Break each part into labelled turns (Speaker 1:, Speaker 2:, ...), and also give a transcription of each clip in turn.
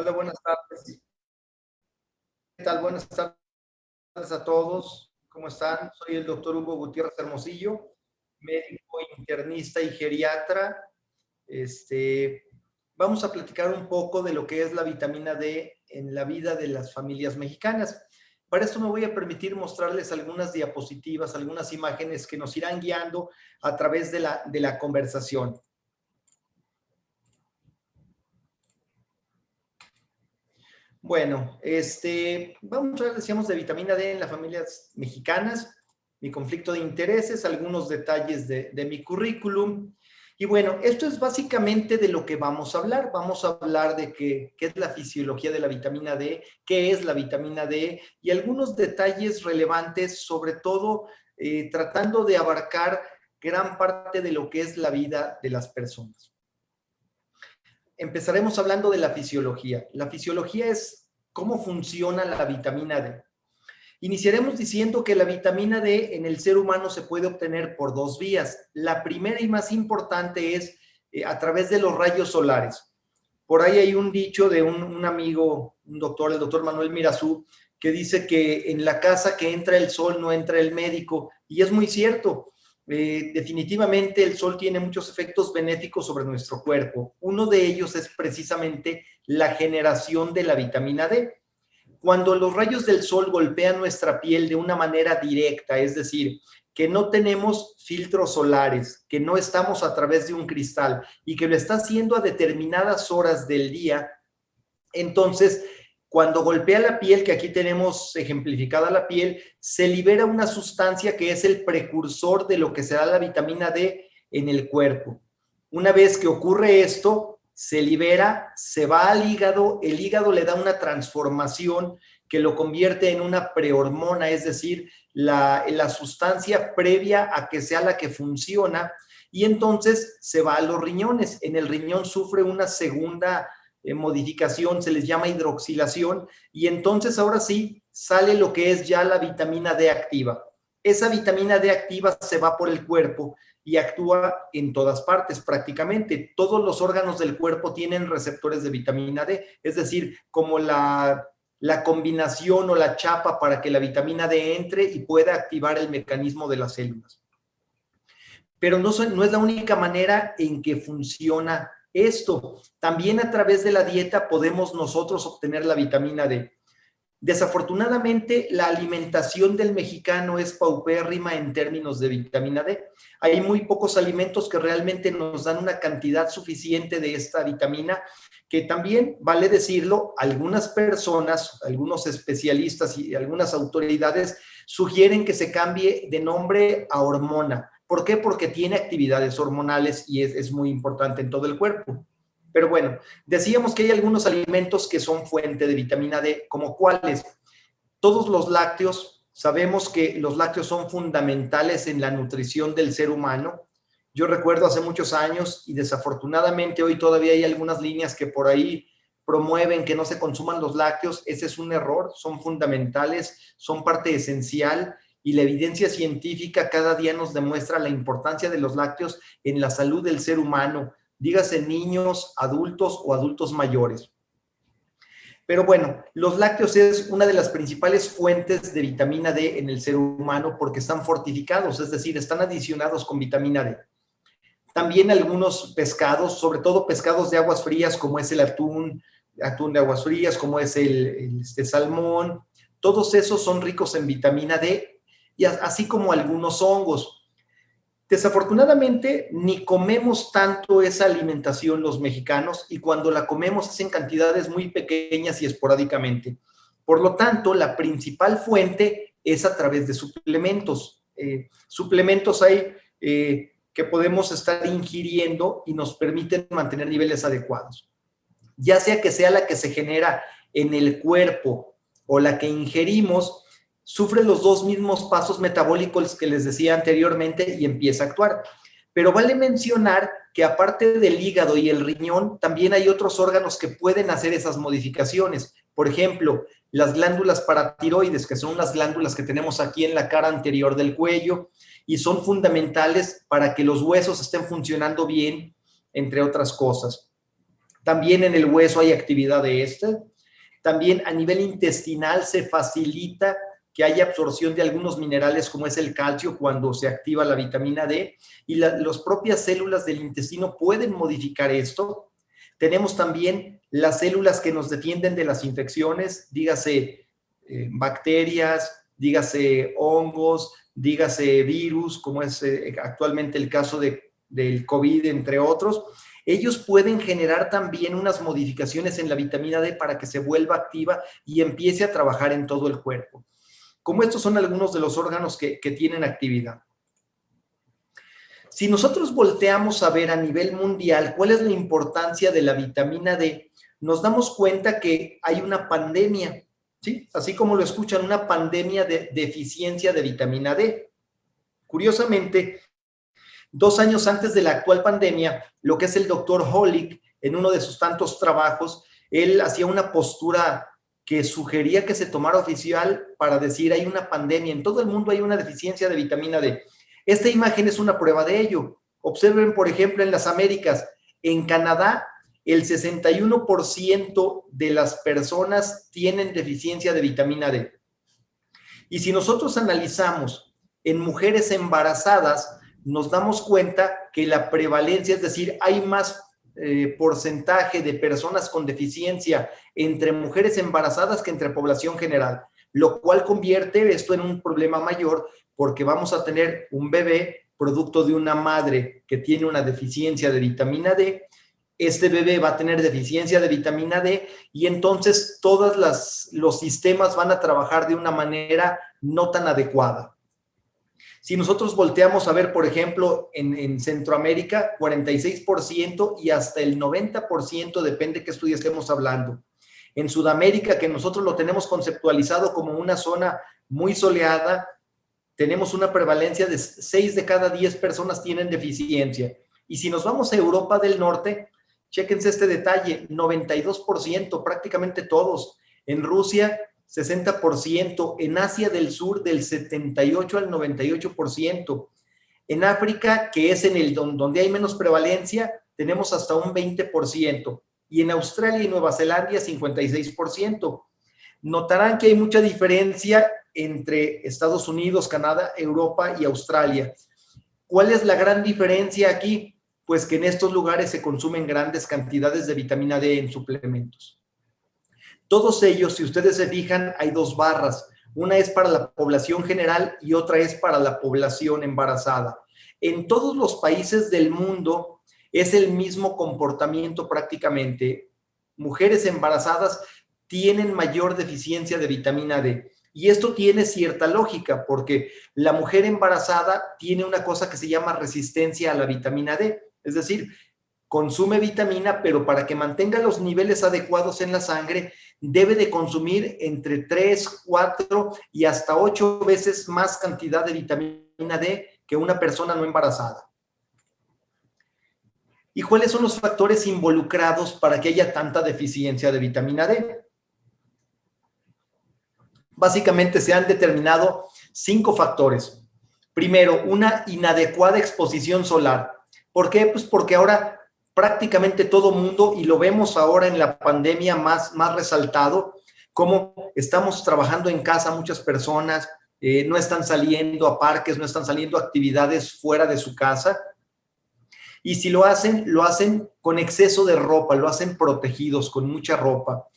Speaker 1: Hola, buenas tardes. ¿Qué tal? Buenas tardes a todos. ¿Cómo están? Soy el doctor Hugo Gutiérrez Hermosillo, médico internista y geriatra. Vamos a platicar un poco de lo que es la vitamina D en la vida de las familias mexicanas. Para esto me voy a permitir mostrarles algunas diapositivas, algunas imágenes que nos irán guiando a través de la conversación. Bueno, vamos a ver, decíamos, de vitamina D en las familias mexicanas, mi conflicto de intereses, algunos detalles de mi currículum. Y bueno, esto es básicamente de lo que vamos a hablar. Vamos a hablar de qué es la fisiología de la vitamina D, qué es la vitamina D y algunos detalles relevantes, sobre todo tratando de abarcar gran parte de lo que es la vida de las personas. Empezaremos hablando de la fisiología. La fisiología es cómo funciona la vitamina D. Iniciaremos diciendo que la vitamina D en el ser humano se puede obtener por dos vías. La primera y más importante es a través de los rayos solares. Por ahí hay un dicho de un amigo, un doctor, el doctor Manuel Mirazú, que dice que en la casa que entra el sol no entra el médico. Y es muy cierto. Definitivamente el sol tiene muchos efectos benéficos sobre nuestro cuerpo. Uno de ellos es precisamente la generación de la vitamina D. Cuando los rayos del sol golpean nuestra piel de una manera directa, es decir, que no tenemos filtros solares, que no estamos a través de un cristal y que lo está haciendo a determinadas horas del día, entonces cuando golpea la piel, que aquí tenemos ejemplificada la piel, se libera una sustancia que es el precursor de lo que será la vitamina D en el cuerpo. Una vez que ocurre esto, se libera, se va al hígado, el hígado le da una transformación que lo convierte en una prehormona, es decir, la sustancia previa a que sea la que funciona, y entonces se va a los riñones. En el riñón sufre una segunda modificación, se les llama hidroxilación, y entonces ahora sí sale lo que es ya la vitamina D activa. Esa vitamina D activa se va por el cuerpo y actúa en todas partes prácticamente. Todos los órganos del cuerpo tienen receptores de vitamina D, es decir, como la combinación o la chapa para que la vitamina D entre y pueda activar el mecanismo de las células. Pero no es la única manera en que funciona esto. También a través de la dieta podemos nosotros obtener la vitamina D. Desafortunadamente, la alimentación del mexicano es paupérrima en términos de vitamina D. Hay muy pocos alimentos que realmente nos dan una cantidad suficiente de esta vitamina, que también, vale decirlo, algunas personas, algunos especialistas y algunas autoridades sugieren que se cambie de nombre a hormona. ¿Por qué? Porque tiene actividades hormonales y es muy importante en todo el cuerpo. Pero bueno, decíamos que hay algunos alimentos que son fuente de vitamina D, como cuáles. Todos los lácteos, sabemos que los lácteos son fundamentales en la nutrición del ser humano. Yo recuerdo hace muchos años, y desafortunadamente hoy todavía hay algunas líneas que por ahí promueven que no se consuman los lácteos. Ese es un error, son fundamentales, son parte esencial, y la evidencia científica cada día nos demuestra la importancia de los lácteos en la salud del ser humano, dígase niños, adultos o adultos mayores. Pero bueno, los lácteos es una de las principales fuentes de vitamina D en el ser humano porque están fortificados, es decir, están adicionados con vitamina D. También algunos pescados, sobre todo pescados de aguas frías como es el atún de aguas frías, como es el salmón, todos esos son ricos en vitamina D, y así como algunos hongos. Desafortunadamente, ni comemos tanto esa alimentación los mexicanos, y cuando la comemos es en cantidades muy pequeñas y esporádicamente. Por lo tanto, la principal fuente es a través de suplementos. Suplementos hay que podemos estar ingiriendo y nos permiten mantener niveles adecuados. Ya sea la que se genera en el cuerpo o la que ingerimos, sufre los dos mismos pasos metabólicos que les decía anteriormente y empieza a actuar. Pero vale mencionar que aparte del hígado y el riñón, también hay otros órganos que pueden hacer esas modificaciones. Por ejemplo, las glándulas paratiroides, que son las glándulas que tenemos aquí en la cara anterior del cuello y son fundamentales para que los huesos estén funcionando bien, entre otras cosas. También en el hueso hay actividad de este. También a nivel intestinal se facilita que haya absorción de algunos minerales como es el calcio cuando se activa la vitamina D, y las propias células del intestino pueden modificar esto. Tenemos también las células que nos defienden de las infecciones, dígase bacterias, dígase hongos, dígase virus, como es actualmente el caso del COVID, entre otros. Ellos pueden generar también unas modificaciones en la vitamina D para que se vuelva activa y empiece a trabajar en todo el cuerpo. Como estos son algunos de los órganos que tienen actividad. Si nosotros volteamos a ver a nivel mundial cuál es la importancia de la vitamina D, nos damos cuenta que hay una pandemia, ¿sí? Así como lo escuchan, una pandemia de deficiencia de vitamina D. Curiosamente, 2 años antes de la actual pandemia, lo que es el doctor Hollick, en uno de sus tantos trabajos, él hacía una postura que sugería que se tomara oficial para decir hay una pandemia, en todo el mundo hay una deficiencia de vitamina D. Esta imagen es una prueba de ello. Observen, por ejemplo, en las Américas, en Canadá, el 61% de las personas tienen deficiencia de vitamina D. Y si nosotros analizamos en mujeres embarazadas, nos damos cuenta que la prevalencia, es decir, hay más porcentaje de personas con deficiencia entre mujeres embarazadas que entre población general, lo cual convierte esto en un problema mayor porque vamos a tener un bebé producto de una madre que tiene una deficiencia de vitamina D. Este bebé va a tener deficiencia de vitamina D y entonces todos los sistemas van a trabajar de una manera no tan adecuada. Si nosotros volteamos a ver, por ejemplo, en Centroamérica, 46% y hasta el 90%, depende de qué estudio estemos hablando. En Sudamérica, que nosotros lo tenemos conceptualizado como una zona muy soleada, tenemos una prevalencia de 6 de cada 10 personas tienen deficiencia. Y si nos vamos a Europa del Norte, chéquense este detalle, 92%, prácticamente todos. En Rusia, 60%, en Asia del Sur del 78 al 98%. En África, que es en el donde hay menos prevalencia, tenemos hasta un 20%. Y en Australia y Nueva Zelanda, 56%. Notarán que hay mucha diferencia entre Estados Unidos, Canadá, Europa y Australia. ¿Cuál es la gran diferencia aquí? Pues que en estos lugares se consumen grandes cantidades de vitamina D en suplementos. Todos ellos, si ustedes se fijan, hay 2 barras. Una es para la población general y otra es para la población embarazada. En todos los países del mundo es el mismo comportamiento prácticamente. Mujeres embarazadas tienen mayor deficiencia de vitamina D. Y esto tiene cierta lógica porque la mujer embarazada tiene una cosa que se llama resistencia a la vitamina D. Es decir, consume vitamina, pero para que mantenga los niveles adecuados en la sangre, debe de consumir entre 3, 4 y hasta 8 veces más cantidad de vitamina D que una persona no embarazada. ¿Y cuáles son los factores involucrados para que haya tanta deficiencia de vitamina D? Básicamente se han determinado 5 factores. Primero, una inadecuada exposición solar. ¿Por qué? Pues porque ahora prácticamente todo mundo, y lo vemos ahora en la pandemia más resaltado, cómo estamos trabajando en casa muchas personas, no están saliendo a parques, no están saliendo a actividades fuera de su casa. Y si lo hacen con exceso de ropa, lo hacen protegidos, con mucha ropa.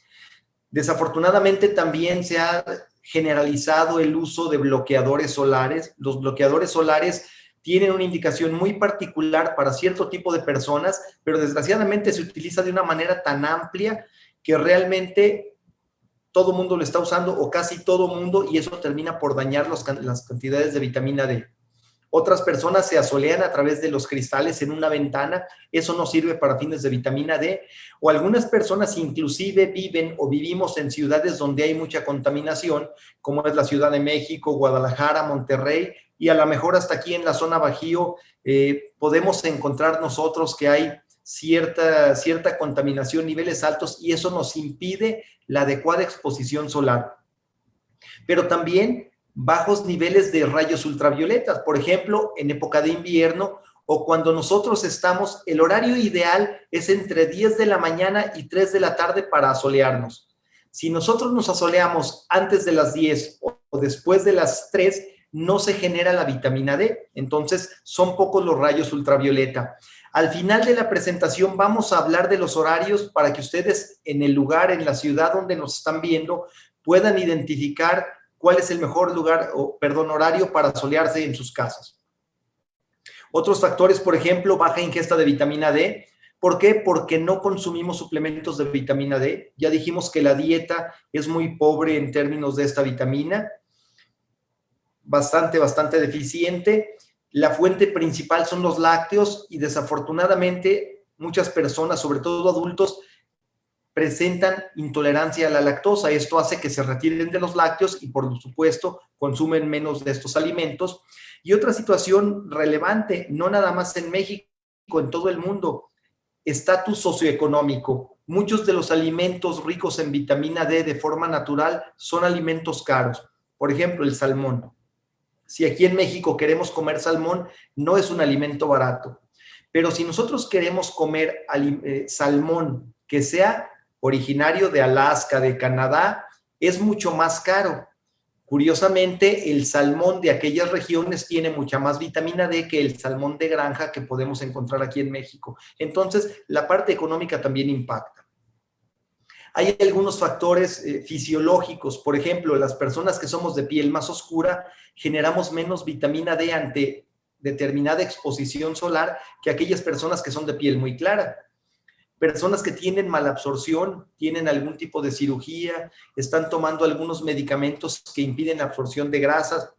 Speaker 1: Desafortunadamente también se ha generalizado el uso de bloqueadores solares. Los bloqueadores solares tienen una indicación muy particular para cierto tipo de personas, pero desgraciadamente se utiliza de una manera tan amplia que realmente todo mundo lo está usando o casi todo mundo, y eso termina por dañar las cantidades de vitamina D. Otras personas se asolean a través de los cristales en una ventana, eso no sirve para fines de vitamina D, o algunas personas inclusive viven o vivimos en ciudades donde hay mucha contaminación, como es la Ciudad de México, Guadalajara, Monterrey, y a lo mejor hasta aquí en la zona Bajío podemos encontrar nosotros que hay cierta contaminación, niveles altos, y eso nos impide la adecuada exposición solar. Pero también bajos niveles de rayos ultravioletas. Por ejemplo, en época de invierno o cuando nosotros estamos, el horario ideal es entre 10 de la mañana y 3 de la tarde para asolearnos. Si nosotros nos asoleamos antes de las 10 o después de las 3, no se genera la vitamina D. Entonces, son pocos los rayos ultravioleta. Al final de la presentación vamos a hablar de los horarios para que ustedes en el lugar, en la ciudad donde nos están viendo, puedan identificar cuál es el mejor horario para solearse en sus casas. Otros factores, por ejemplo, baja ingesta de vitamina D. ¿Por qué? Porque no consumimos suplementos de vitamina D. Ya dijimos que la dieta es muy pobre en términos de esta vitamina, bastante deficiente. La fuente principal son los lácteos y desafortunadamente muchas personas, sobre todo adultos, presentan intolerancia a la lactosa. Esto hace que se retiren de los lácteos y, por supuesto, consumen menos de estos alimentos. Y otra situación relevante, no nada más en México, en todo el mundo, estatus socioeconómico. Muchos de los alimentos ricos en vitamina D de forma natural son alimentos caros. Por ejemplo, el salmón. Si aquí en México queremos comer salmón, no es un alimento barato. Pero si nosotros queremos comer salmón que sea originario de Alaska, de Canadá, es mucho más caro. Curiosamente, el salmón de aquellas regiones tiene mucha más vitamina D que el salmón de granja que podemos encontrar aquí en México. Entonces, la parte económica también impacta. Hay algunos factores fisiológicos. Por ejemplo, las personas que somos de piel más oscura generamos menos vitamina D ante determinada exposición solar que aquellas personas que son de piel muy clara. Personas que tienen malabsorción, tienen algún tipo de cirugía, están tomando algunos medicamentos que impiden la absorción de grasas.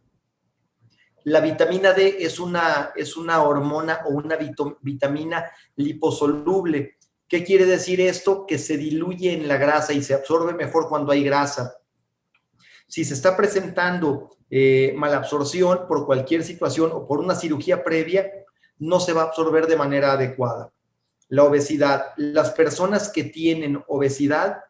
Speaker 1: La vitamina D es una hormona o una vitamina liposoluble. ¿Qué quiere decir esto? Que se diluye en la grasa y se absorbe mejor cuando hay grasa. Si se está presentando malabsorción por cualquier situación o por una cirugía previa, no se va a absorber de manera adecuada. La obesidad. Las personas que tienen obesidad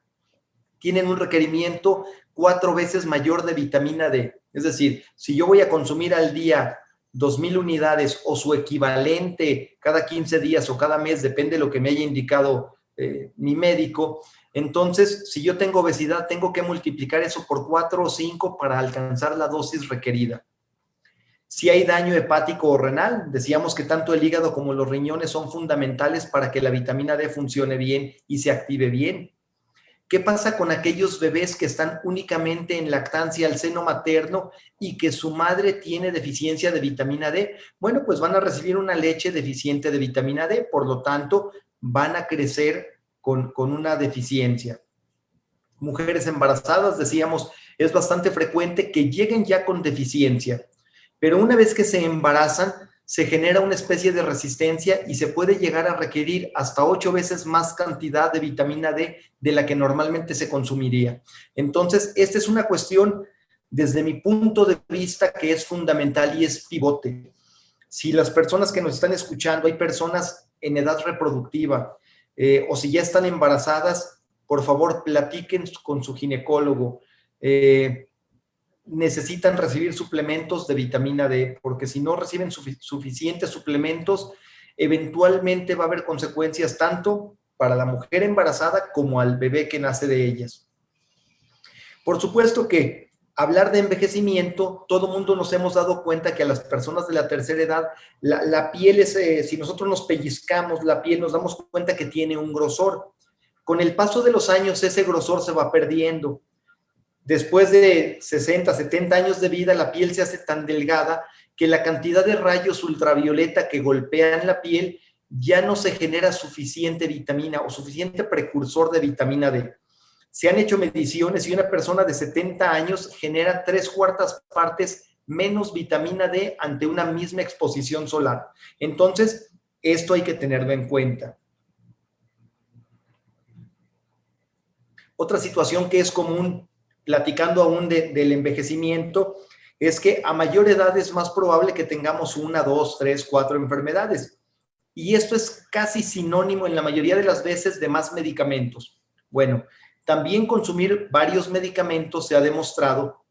Speaker 1: tienen un requerimiento 4 veces mayor de vitamina D. Es decir, si yo voy a consumir al día 2,000 unidades o su equivalente cada 15 días o cada mes, depende de lo que me haya indicado mi médico, entonces, si yo tengo obesidad, tengo que multiplicar eso por 4 o 5 para alcanzar la dosis requerida. Si hay daño hepático o renal, decíamos que tanto el hígado como los riñones son fundamentales para que la vitamina D funcione bien y se active bien. ¿Qué pasa con aquellos bebés que están únicamente en lactancia al seno materno y que su madre tiene deficiencia de vitamina D? Bueno, pues van a recibir una leche deficiente de vitamina D, por lo tanto, van a crecer con una deficiencia. Mujeres embarazadas, decíamos, es bastante frecuente que lleguen ya con deficiencia. Pero una vez que se embarazan, se genera una especie de resistencia y se puede llegar a requerir hasta 8 veces más cantidad de vitamina D de la que normalmente se consumiría. Entonces, esta es una cuestión, desde mi punto de vista, que es fundamental y es pivote. Si las personas que nos están escuchando, hay personas en edad reproductiva o si ya están embarazadas, por favor, platiquen con su ginecólogo. Necesitan recibir suplementos de vitamina D, porque si no reciben suficientes suplementos, eventualmente va a haber consecuencias tanto para la mujer embarazada como al bebé que nace de ellas. Por supuesto que hablar de envejecimiento, todo mundo nos hemos dado cuenta que a las personas de la tercera edad, la piel es, si nosotros nos pellizcamos la piel, nos damos cuenta que tiene un grosor. Con el paso de los años, ese grosor se va perdiendo. Después de 60, 70 años de vida, la piel se hace tan delgada que la cantidad de rayos ultravioleta que golpean la piel ya no se genera suficiente vitamina o suficiente precursor de vitamina D. Se han hecho mediciones y una persona de 70 años genera 3/4 partes menos vitamina D ante una misma exposición solar. Entonces, esto hay que tenerlo en cuenta. Otra situación que es común, platicando aún del envejecimiento, es que a mayor edad es más probable que tengamos 1, 2, 3, 4 enfermedades. Y esto es casi sinónimo en la mayoría de las veces de más medicamentos. Bueno, también consumir varios medicamentos se ha demostrado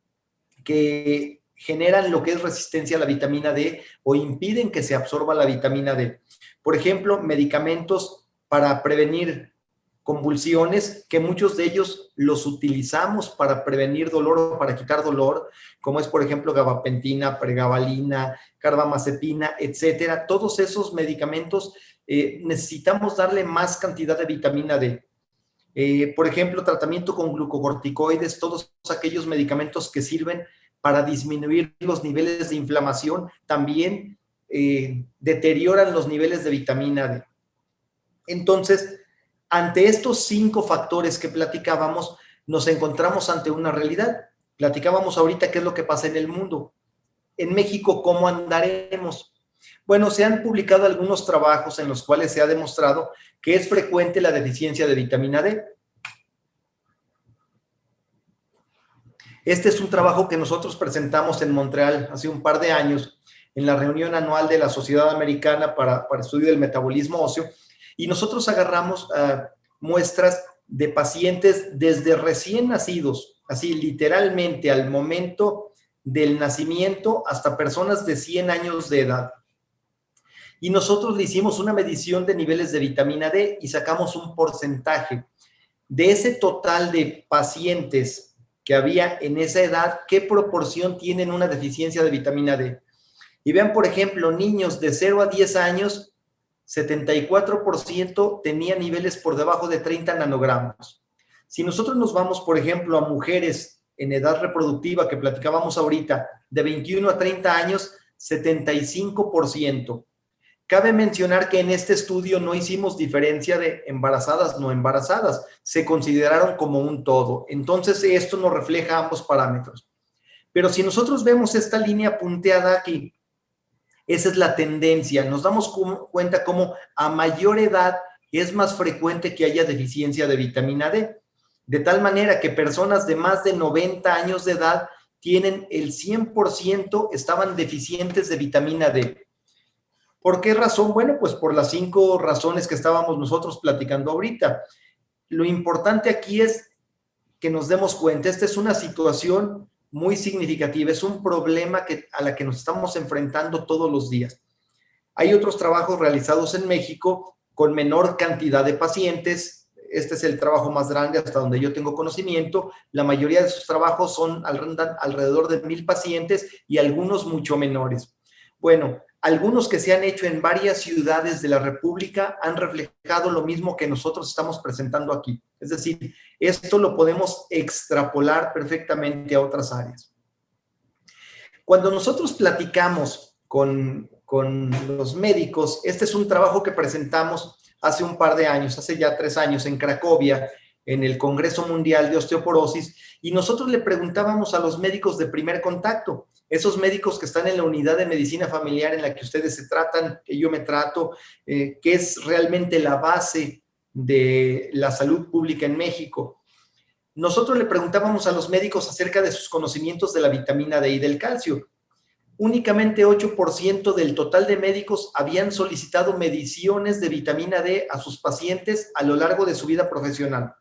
Speaker 1: que generan lo que es resistencia a la vitamina D o impiden que se absorba la vitamina D. Por ejemplo, medicamentos para prevenir convulsiones, que muchos de ellos los utilizamos para prevenir dolor o para quitar dolor, como es, por ejemplo, gabapentina, pregabalina, carbamazepina, etcétera. Todos esos medicamentos necesitamos darle más cantidad de vitamina D. Por ejemplo, tratamiento con glucocorticoides, todos aquellos medicamentos que sirven para disminuir los niveles de inflamación, también deterioran los niveles de vitamina D. Entonces, ante estos 5 factores que platicábamos, nos encontramos ante una realidad. Platicábamos ahorita qué es lo que pasa en el mundo. En México, ¿cómo andaremos? Bueno, se han publicado algunos trabajos en los cuales se ha demostrado que es frecuente la deficiencia de vitamina D. Este es un trabajo que nosotros presentamos en Montreal hace un par de años en la reunión anual de la Sociedad Americana para Estudio del Metabolismo Óseo, y nosotros agarramos muestras de pacientes desde recién nacidos, así literalmente al momento del nacimiento, hasta personas de 100 años de edad. Y nosotros le hicimos una medición de niveles de vitamina D y sacamos un porcentaje. De ese total de pacientes que había en esa edad, ¿qué proporción tienen una deficiencia de vitamina D? Y vean, por ejemplo, niños de 0 a 10 años, 74% tenía niveles por debajo de 30 nanogramos. Si nosotros nos vamos, por ejemplo, a mujeres en edad reproductiva, que platicábamos ahorita, de 21 a 30 años, 75%. Cabe mencionar que en este estudio no hicimos diferencia de embarazadas, no embarazadas, se consideraron como un todo. Entonces, esto nos refleja ambos parámetros. Pero si nosotros vemos esta línea punteada aquí, esa es la tendencia. Nos damos cuenta cómo a mayor edad es más frecuente que haya deficiencia de vitamina D. De tal manera que personas de más de 90 años de edad tienen el 100% estaban deficientes de vitamina D. ¿Por qué razón? Bueno, pues por las 5 razones que estábamos nosotros platicando ahorita. Lo importante aquí es que nos demos cuenta, esta es una situación muy significativa, es un problema a la que nos estamos enfrentando todos los días. Hay otros trabajos realizados en México con menor cantidad de pacientes. Este es el trabajo más grande hasta donde yo tengo conocimiento. La mayoría de esos trabajos son alrededor de 1,000 pacientes y algunos mucho menores. Bueno, algunos que se han hecho en varias ciudades de la República han reflejado lo mismo que nosotros estamos presentando aquí. Es decir, esto lo podemos extrapolar perfectamente a otras áreas. Cuando nosotros platicamos con los médicos, este es un trabajo que presentamos hace un par de años, hace ya 3 años en Cracovia, en el Congreso Mundial de Osteoporosis, y nosotros le preguntábamos a los médicos de primer contacto, esos médicos que están en la unidad de medicina familiar en la que ustedes se tratan, que yo me trato, que es realmente la base de la salud pública en México. Nosotros le preguntábamos a los médicos acerca de sus conocimientos de la vitamina D y del calcio. Únicamente 8% del total de médicos habían solicitado mediciones de vitamina D a sus pacientes a lo largo de su vida profesional.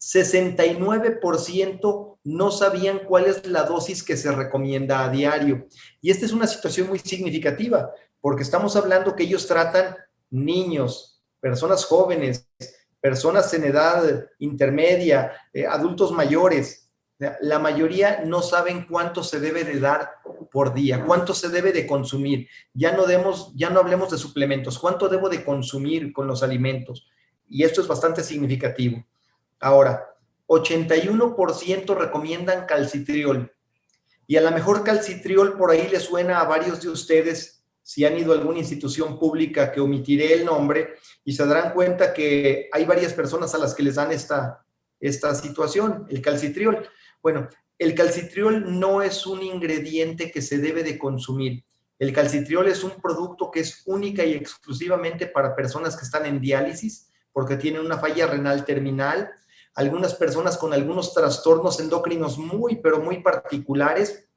Speaker 1: 69% no sabían cuál es la dosis que se recomienda a diario. Y esta es una situación muy significativa, porque estamos hablando que ellos tratan niños, personas jóvenes, personas en edad intermedia, adultos mayores. La mayoría no saben cuánto se debe de dar por día, cuánto se debe de consumir. Ya no hablemos de suplementos, cuánto debo de consumir con los alimentos. Y esto es bastante significativo. Ahora, 81% recomiendan calcitriol. Y a lo mejor calcitriol por ahí le suena a varios de ustedes, si han ido a alguna institución pública que omitiré el nombre, y se darán cuenta que hay varias personas a las que les dan esta situación, el calcitriol. Bueno, el calcitriol no es un ingrediente que se debe de consumir. El calcitriol es un producto que es única y exclusivamente para personas que están en diálisis, porque tienen una falla renal terminal, algunas personas con algunos trastornos endocrinos muy, pero muy particulares.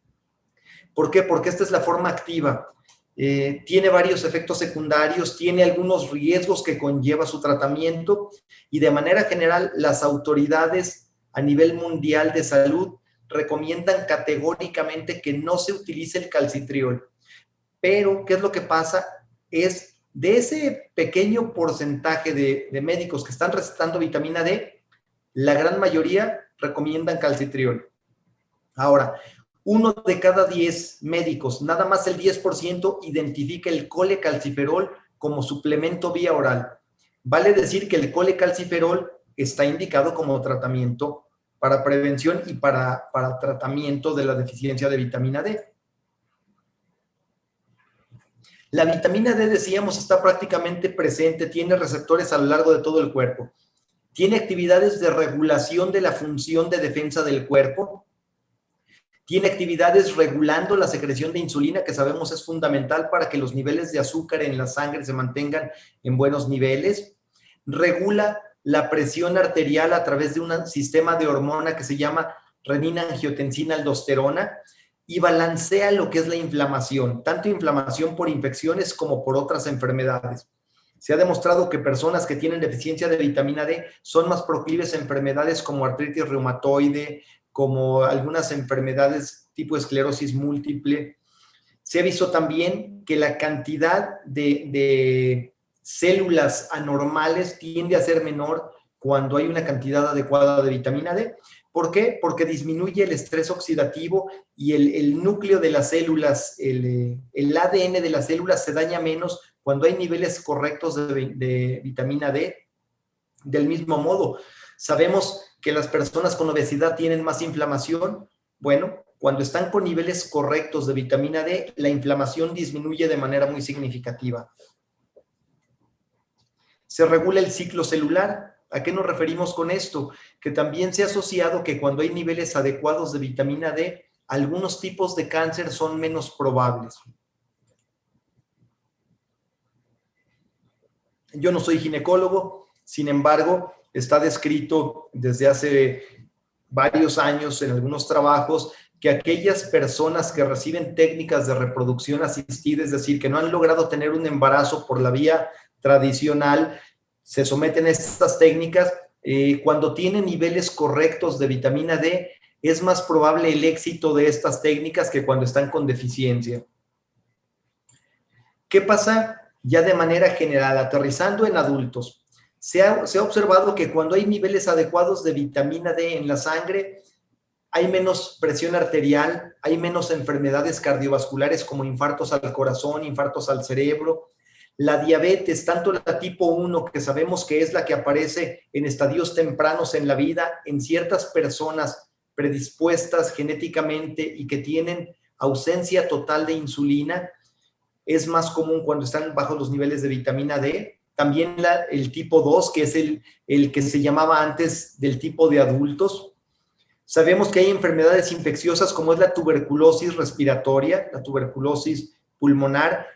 Speaker 1: ¿Por qué? Porque esta es la forma activa. Tiene varios efectos secundarios, tiene algunos riesgos que conlleva su tratamiento y de manera general las autoridades a nivel mundial de salud recomiendan categóricamente que no se utilice el calcitriol. Pero, ¿qué es lo que pasa? Es de ese pequeño porcentaje de médicos que están recetando vitamina D, la gran mayoría recomiendan calcitriol. Ahora, 1 de cada 10 médicos, nada más el 10% identifica el colecalciferol como suplemento vía oral. Vale decir que el colecalciferol está indicado como tratamiento para prevención y para tratamiento de la deficiencia de vitamina D. La vitamina D, decíamos, está prácticamente presente, tiene receptores a lo largo de todo el cuerpo. Tiene actividades de regulación de la función de defensa del cuerpo. Tiene actividades regulando la secreción de insulina, que sabemos es fundamental para que los niveles de azúcar en la sangre se mantengan en buenos niveles. Regula la presión arterial a través de un sistema de hormona que se llama renina-angiotensina-aldosterona y balancea lo que es la inflamación, tanto inflamación por infecciones como por otras enfermedades. Se ha demostrado que personas que tienen deficiencia de vitamina D son más proclives a enfermedades como artritis reumatoide, como algunas enfermedades tipo esclerosis múltiple. Se ha visto también que la cantidad de células anormales tiende a ser menor cuando hay una cantidad adecuada de vitamina D. ¿Por qué? Porque disminuye el estrés oxidativo y el núcleo de las células, el ADN de las células se daña menos cuando hay niveles correctos de vitamina D. Del mismo modo, sabemos que las personas con obesidad tienen más inflamación. Bueno, cuando están con niveles correctos de vitamina D, la inflamación disminuye de manera muy significativa. Se regula el ciclo celular. ¿A qué nos referimos con esto? Que también se ha asociado que cuando hay niveles adecuados de vitamina D, algunos tipos de cáncer son menos probables. Yo no soy ginecólogo, sin embargo, está descrito desde hace varios años en algunos trabajos que aquellas personas que reciben técnicas de reproducción asistida, es decir, que no han logrado tener un embarazo por la vía tradicional, se someten a estas técnicas, cuando tienen niveles correctos de vitamina D, es más probable el éxito de estas técnicas que cuando están con deficiencia. ¿Qué pasa ya de manera general, aterrizando en adultos? Se ha observado que cuando hay niveles adecuados de vitamina D en la sangre, hay menos presión arterial, hay menos enfermedades cardiovasculares como infartos al corazón, infartos al cerebro. La diabetes, tanto la tipo 1, que sabemos que es la que aparece en estadios tempranos en la vida, en ciertas personas predispuestas genéticamente y que tienen ausencia total de insulina, es más común cuando están bajo los niveles de vitamina D. También el tipo 2, que es el que se llamaba antes del tipo de adultos. Sabemos que hay enfermedades infecciosas como es la tuberculosis respiratoria, la tuberculosis pulmonar,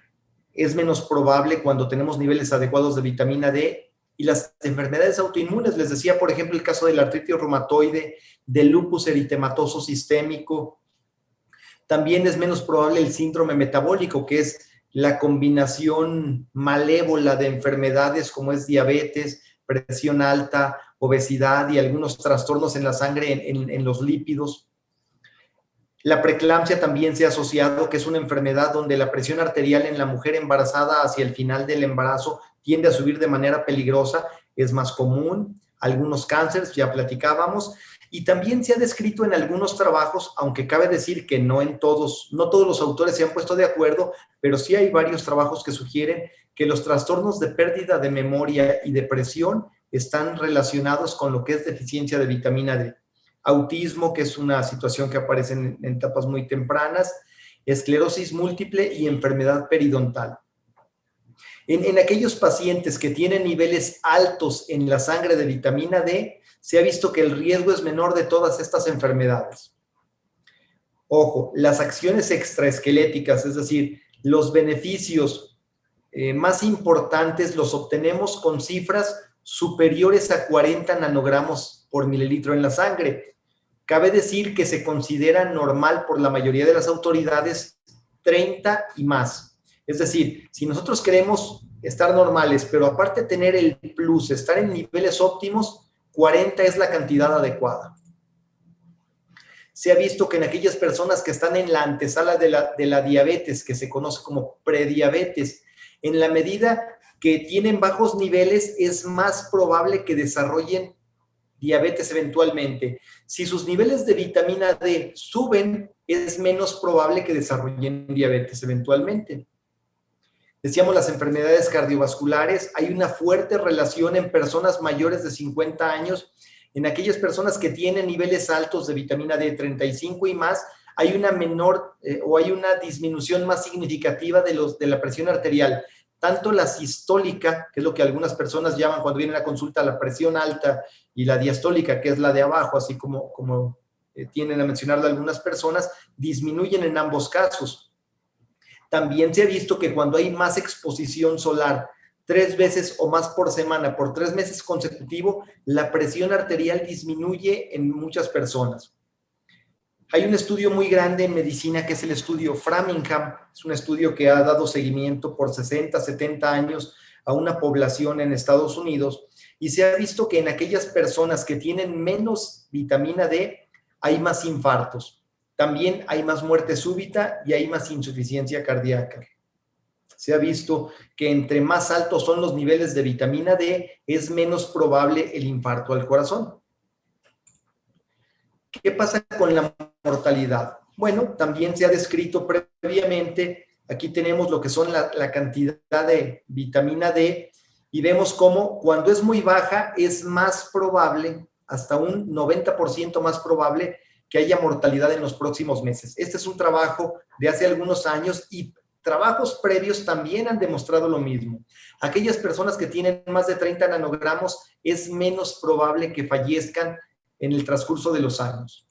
Speaker 1: es menos probable cuando tenemos niveles adecuados de vitamina D. Y las enfermedades autoinmunes, les decía, por ejemplo, el caso de la artritis reumatoide, del lupus eritematoso sistémico. También es menos probable el síndrome metabólico, que es la combinación malévola de enfermedades como es diabetes, presión alta, obesidad y algunos trastornos en la sangre, en los lípidos. La preeclampsia también se ha asociado, que es una enfermedad donde la presión arterial en la mujer embarazada hacia el final del embarazo tiende a subir de manera peligrosa, es más común. Algunos cánceres, ya platicábamos, y también se ha descrito en algunos trabajos, aunque cabe decir que no todos los autores se han puesto de acuerdo, pero sí hay varios trabajos que sugieren que los trastornos de pérdida de memoria y depresión están relacionados con lo que es deficiencia de vitamina D. Autismo, que es una situación que aparece en etapas muy tempranas, esclerosis múltiple y enfermedad periodontal. En aquellos pacientes que tienen niveles altos en la sangre de vitamina D, se ha visto que el riesgo es menor de todas estas enfermedades. Ojo, las acciones extraesqueléticas, es decir, los beneficios más importantes los obtenemos con cifras superiores a 40 nanogramos por mililitro en la sangre. Cabe decir que se considera normal por la mayoría de las autoridades 30 y más. Es decir, si nosotros queremos estar normales, pero aparte tener el plus, estar en niveles óptimos, 40 es la cantidad adecuada. Se ha visto que en aquellas personas que están en la antesala de la diabetes, que se conoce como prediabetes, en la medida que tienen bajos niveles, es más probable que desarrollen diabetes eventualmente. Si sus niveles de vitamina D suben, es menos probable que desarrollen diabetes eventualmente. Decíamos las enfermedades cardiovasculares, hay una fuerte relación en personas mayores de 50 años, en aquellas personas que tienen niveles altos de vitamina D35 y más, hay una menor o hay una disminución más significativa de la presión arterial, tanto la sistólica, que es lo que algunas personas llaman cuando vienen a consulta la presión alta, y la diastólica, que es la de abajo, así como tienden a mencionarlo algunas personas, disminuyen en ambos casos. También se ha visto que cuando hay más exposición solar, 3 veces o más por semana, por 3 meses consecutivos, la presión arterial disminuye en muchas personas. Hay un estudio muy grande en medicina que es el estudio Framingham. Es un estudio que ha dado seguimiento por 60, 70 años a una población en Estados Unidos y se ha visto que en aquellas personas que tienen menos vitamina D hay más infartos. También hay más muerte súbita y hay más insuficiencia cardíaca. Se ha visto que entre más altos son los niveles de vitamina D, es menos probable el infarto al corazón. ¿Qué pasa con la mortalidad? Bueno, también se ha descrito previamente, aquí tenemos lo que son la cantidad de vitamina D y vemos cómo cuando es muy baja es más probable, hasta un 90% más probable que haya mortalidad en los próximos meses. Este es un trabajo de hace algunos años y trabajos previos también han demostrado lo mismo. Aquellas personas que tienen más de 30 nanogramos es menos probable que fallezcan en el transcurso de los años.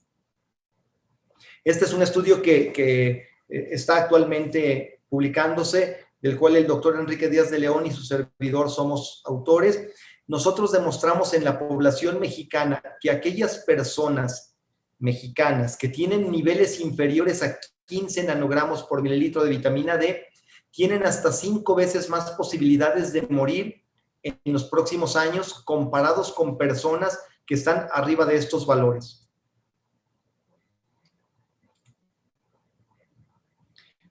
Speaker 1: Este es un estudio que está actualmente publicándose, del cual el doctor Enrique Díaz de León y su servidor somos autores. Nosotros demostramos en la población mexicana que aquellas personas mexicanas que tienen niveles inferiores a 15 nanogramos por mililitro de vitamina D tienen hasta 5 veces más posibilidades de morir en los próximos años comparados con personas que están arriba de estos valores.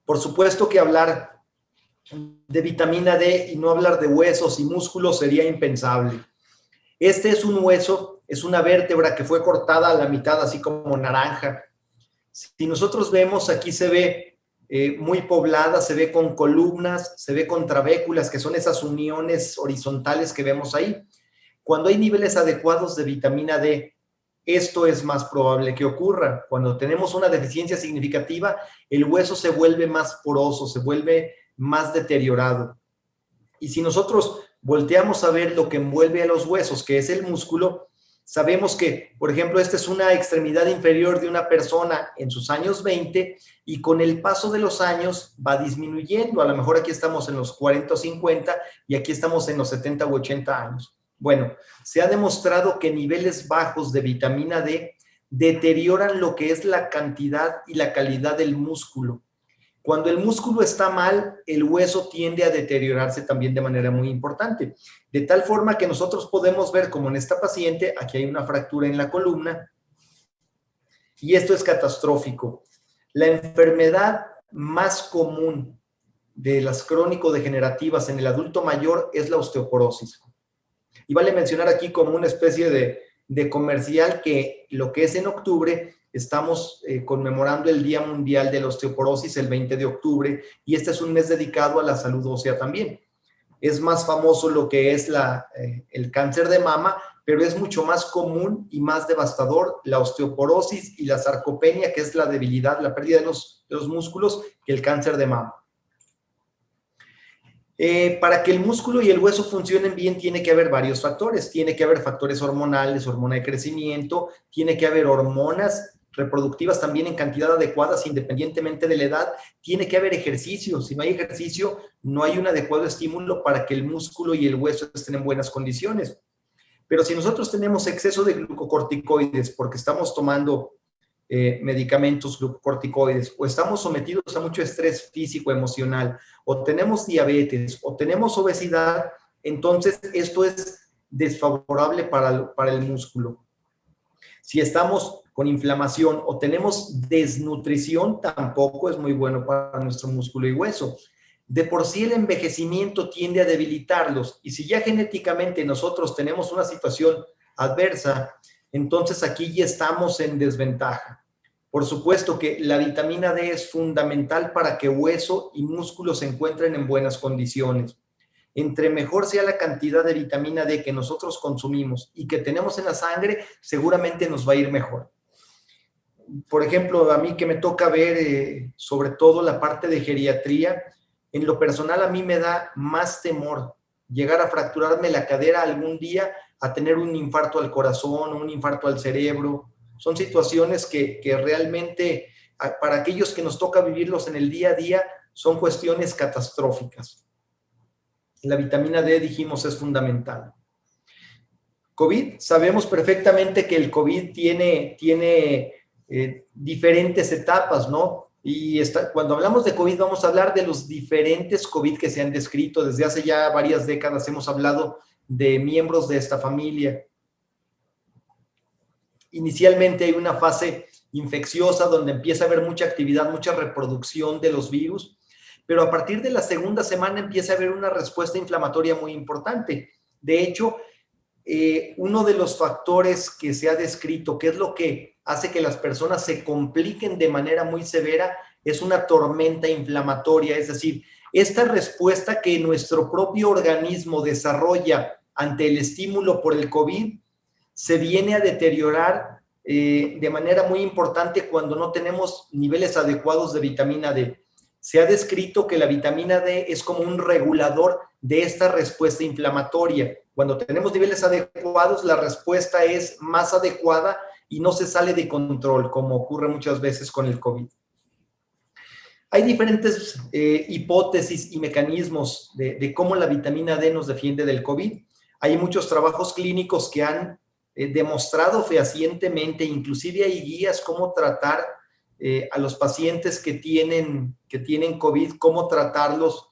Speaker 1: Por supuesto que hablar de vitamina D y no hablar de huesos y músculos sería impensable. Este es un hueso, es una vértebra que fue cortada a la mitad, así como naranja. Si nosotros vemos, aquí se ve muy poblada, se ve con columnas, se ve con trabéculas, que son esas uniones horizontales que vemos ahí. Cuando hay niveles adecuados de vitamina D, esto es más probable que ocurra. Cuando tenemos una deficiencia significativa, el hueso se vuelve más poroso, se vuelve más deteriorado. Y si nosotros volteamos a ver lo que envuelve a los huesos, que es el músculo, sabemos que, por ejemplo, esta es una extremidad inferior de una persona en sus años 20 y con el paso de los años va disminuyendo. A lo mejor aquí estamos en los 40 o 50 y aquí estamos en los 70 u 80 años. Bueno, se ha demostrado que niveles bajos de vitamina D deterioran lo que es la cantidad y la calidad del músculo. Cuando el músculo está mal, el hueso tiende a deteriorarse también de manera muy importante. De tal forma que nosotros podemos ver, como en esta paciente, aquí hay una fractura en la columna, y esto es catastrófico. La enfermedad más común de las crónico-degenerativas en el adulto mayor es la osteoporosis. Y vale mencionar aquí como una especie de comercial que lo que es en octubre estamos conmemorando el Día Mundial de la Osteoporosis el 20 de octubre y este es un mes dedicado a la salud ósea también. Es más famoso lo que es el cáncer de mama, pero es mucho más común y más devastador la osteoporosis y la sarcopenia, que es la debilidad, la pérdida de los músculos, que el cáncer de mama. Para que el músculo y el hueso funcionen bien tiene que haber varios factores. Tiene que haber factores hormonales, hormona de crecimiento, tiene que haber hormonas reproductivas también en cantidad adecuada independientemente de la edad, tiene que haber ejercicio. Si no hay ejercicio, no hay un adecuado estímulo para que el músculo y el hueso estén en buenas condiciones. Pero si nosotros tenemos exceso de glucocorticoides porque estamos tomando medicamentos glucocorticoides, o estamos sometidos a mucho estrés físico, emocional, o tenemos diabetes, o tenemos obesidad, entonces esto es desfavorable para el músculo. Si estamos con inflamación o tenemos desnutrición, tampoco es muy bueno para nuestro músculo y hueso. De por sí el envejecimiento tiende a debilitarlos, y si ya genéticamente nosotros tenemos una situación adversa, entonces aquí ya estamos en desventaja. Por supuesto que la vitamina D es fundamental para que hueso y músculo se encuentren en buenas condiciones. Entre mejor sea la cantidad de vitamina D que nosotros consumimos y que tenemos en la sangre, seguramente nos va a ir mejor. Por ejemplo, a mí que me toca ver sobre todo la parte de geriatría, en lo personal a mí me da más temor llegar a fracturarme la cadera algún día, a tener un infarto al corazón, un infarto al cerebro. Son situaciones que realmente para aquellos que nos toca vivirlos en el día a día son cuestiones catastróficas. La vitamina D, dijimos, es fundamental. COVID, sabemos perfectamente que el COVID tiene diferentes etapas, ¿no? Y cuando hablamos de COVID vamos a hablar de los diferentes COVID que se han descrito. Desde hace ya varias décadas hemos hablado de miembros de esta familia. Inicialmente hay una fase infecciosa donde empieza a haber mucha actividad, mucha reproducción de los virus, pero a partir de la segunda semana empieza a haber una respuesta inflamatoria muy importante. De hecho, uno de los factores que se ha descrito, que es lo que hace que las personas se compliquen de manera muy severa, es una tormenta inflamatoria, es decir, esta respuesta que nuestro propio organismo desarrolla ante el estímulo por el COVID se viene a deteriorar de manera muy importante cuando no tenemos niveles adecuados de vitamina D. Se ha descrito que la vitamina D es como un regulador de esta respuesta inflamatoria. Cuando tenemos niveles adecuados, la respuesta es más adecuada y no se sale de control, como ocurre muchas veces con el COVID. Hay diferentes hipótesis y mecanismos de cómo la vitamina D nos defiende del COVID. Hay muchos trabajos clínicos que han demostrado fehacientemente, inclusive hay guías cómo tratar a los pacientes que tienen COVID, cómo tratarlos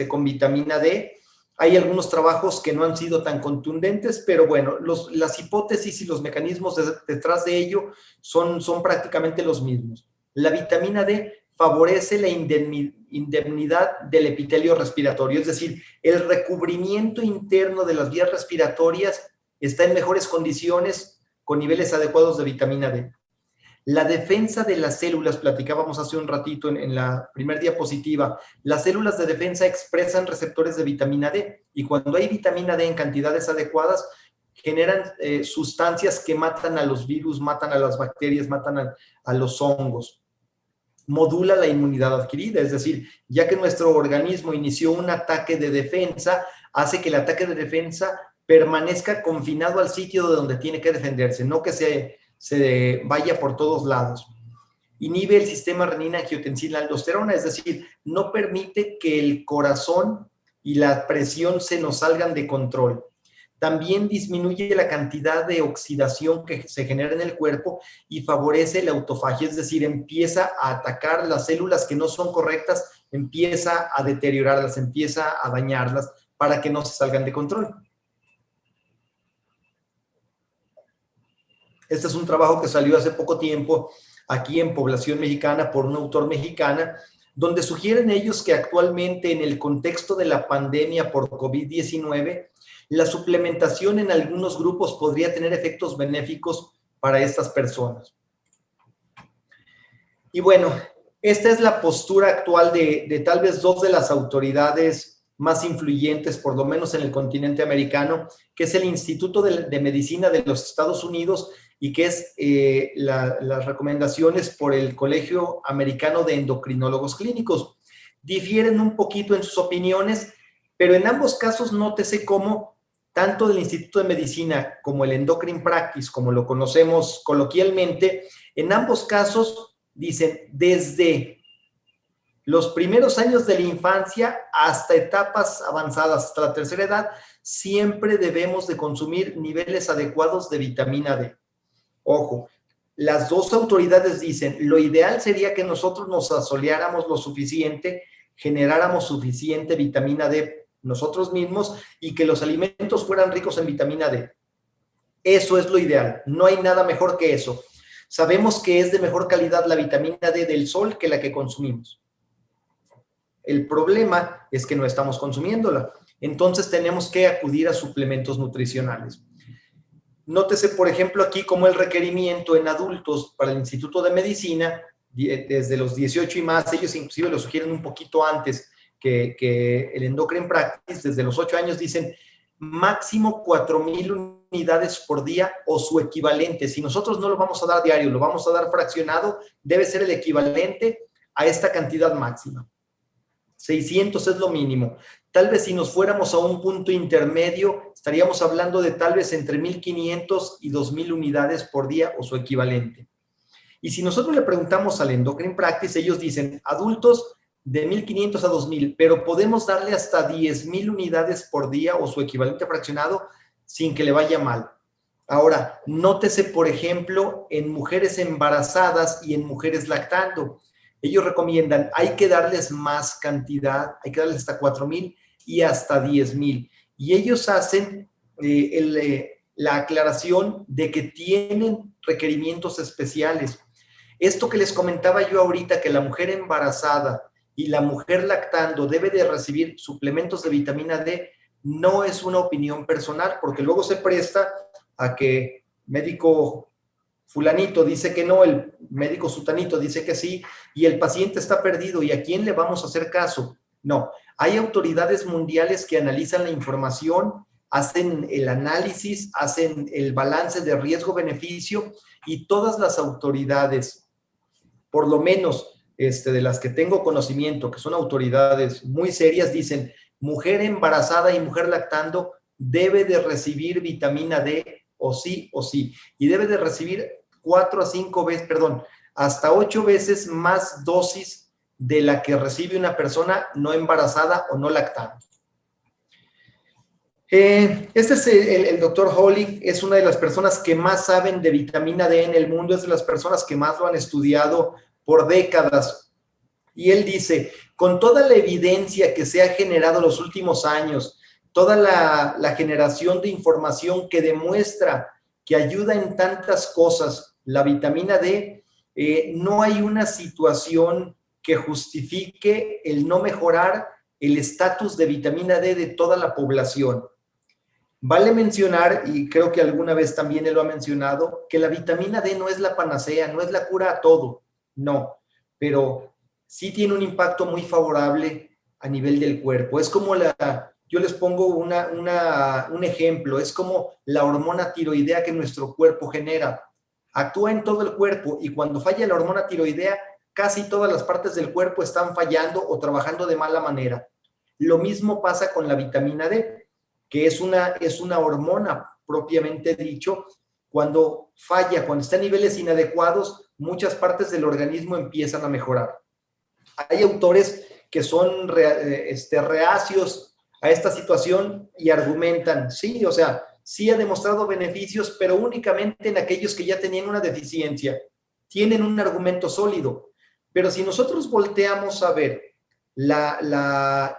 Speaker 1: con vitamina D. Hay algunos trabajos que no han sido tan contundentes, pero bueno, las hipótesis y los mecanismos detrás de ello son prácticamente los mismos. La vitamina D favorece la indemnidad del epitelio respiratorio, es decir, el recubrimiento interno de las vías respiratorias está en mejores condiciones con niveles adecuados de vitamina D. La defensa de las células, platicábamos hace un ratito en la primera diapositiva, las células de defensa expresan receptores de vitamina D y cuando hay vitamina D en cantidades adecuadas, generan sustancias que matan a los virus, matan a las bacterias, matan a los hongos. Modula la inmunidad adquirida, es decir, ya que nuestro organismo inició un ataque de defensa, hace que el ataque de defensa permanezca confinado al sitio de donde tiene que defenderse, no que se vaya por todos lados. Inhibe el sistema renina-angiotensina-aldosterona, es decir, no permite que el corazón y la presión se nos salgan de control. También disminuye la cantidad de oxidación que se genera en el cuerpo y favorece la autofagia, es decir, empieza a atacar las células que no son correctas, empieza a deteriorarlas, empieza a dañarlas para que no se salgan de control. Este es un trabajo que salió hace poco tiempo aquí en Población Mexicana por un autor mexicana, donde sugieren ellos que actualmente en el contexto de la pandemia por COVID-19, la suplementación en algunos grupos podría tener efectos benéficos para estas personas. Y bueno, esta es la postura actual de tal vez dos de las autoridades más influyentes, por lo menos en el continente americano, que es el Instituto de Medicina de los Estados Unidos y que es las recomendaciones por el Colegio Americano de Endocrinólogos Clínicos. Difieren un poquito en sus opiniones, pero en ambos casos nótese cómo tanto el Instituto de Medicina como el Endocrine Practice, como lo conocemos coloquialmente, en ambos casos dicen desde los primeros años de la infancia hasta etapas avanzadas, hasta la tercera edad, siempre debemos de consumir niveles adecuados de vitamina D. Ojo, las dos autoridades dicen, lo ideal sería que nosotros nos asoleáramos lo suficiente, generáramos suficiente vitamina D nosotros mismos y que los alimentos fueran ricos en vitamina D. Eso es lo ideal. No hay nada mejor que eso. Sabemos que es de mejor calidad la vitamina D del sol que la que consumimos. El problema es que no estamos consumiéndola. Entonces tenemos que acudir a suplementos nutricionales. Nótese, por ejemplo, aquí como el requerimiento en adultos para el Instituto de Medicina, desde los 18 y más, ellos inclusive lo sugieren un poquito antes que el Endocrine Practice, desde los 8 años dicen máximo 4,000 unidades por día o su equivalente. Si nosotros no lo vamos a dar diario, lo vamos a dar fraccionado, debe ser el equivalente a esta cantidad máxima. 600 es lo mínimo. Tal vez si nos fuéramos a un punto intermedio, estaríamos hablando de tal vez entre 1,500 y 2,000 unidades por día o su equivalente. Y si nosotros le preguntamos al Endocrine Practice, ellos dicen adultos de 1,500 a 2,000, pero podemos darle hasta 10,000 unidades por día o su equivalente fraccionado sin que le vaya mal. Ahora, nótese, por ejemplo, en mujeres embarazadas y en mujeres lactando. Ellos recomiendan, hay que darles más cantidad, hay que darles hasta 4,000 y hasta 10,000. Y ellos hacen la aclaración de que tienen requerimientos especiales. Esto que les comentaba yo ahorita, que la mujer embarazada y la mujer lactando debe de recibir suplementos de vitamina D, no es una opinión personal, porque luego se presta a que médico fulanito dice que no, el médico sutanito dice que sí, y el paciente está perdido, ¿y a quién le vamos a hacer caso? No, hay autoridades mundiales que analizan la información, hacen el análisis, hacen el balance de riesgo-beneficio, y todas las autoridades, por lo menos de las que tengo conocimiento, que son autoridades muy serias, dicen, mujer embarazada y mujer lactando debe de recibir vitamina D o sí, y debe de recibir 4 a 5 veces, hasta 8 veces más dosis de la que recibe una persona no embarazada o no lactante. Este es el doctor Holly, es una de las personas que más saben de vitamina D en el mundo, es de las personas que más lo han estudiado por décadas. Y él dice, con toda la evidencia que se ha generado en los últimos años, toda la generación de información que demuestra que ayuda en tantas cosas, la vitamina D, no hay una situación que justifique el no mejorar el estatus de vitamina D de toda la población. Vale mencionar, y creo que alguna vez también él lo ha mencionado, que la vitamina D no es la panacea, no es la cura a todo, no, pero sí tiene un impacto muy favorable a nivel del cuerpo. Es como yo les pongo un ejemplo, es como la hormona tiroidea que nuestro cuerpo genera. Actúa en todo el cuerpo y cuando falla la hormona tiroidea, casi todas las partes del cuerpo están fallando o trabajando de mala manera. Lo mismo pasa con la vitamina D, que es una hormona propiamente dicho. Cuando falla, cuando está a niveles inadecuados, muchas partes del organismo empiezan a mejorar. Hay autores que son reacios a esta situación y argumentan, sí, o sea, sí ha demostrado beneficios, pero únicamente en aquellos que ya tenían una deficiencia. Tienen un argumento sólido. Pero si nosotros volteamos a ver la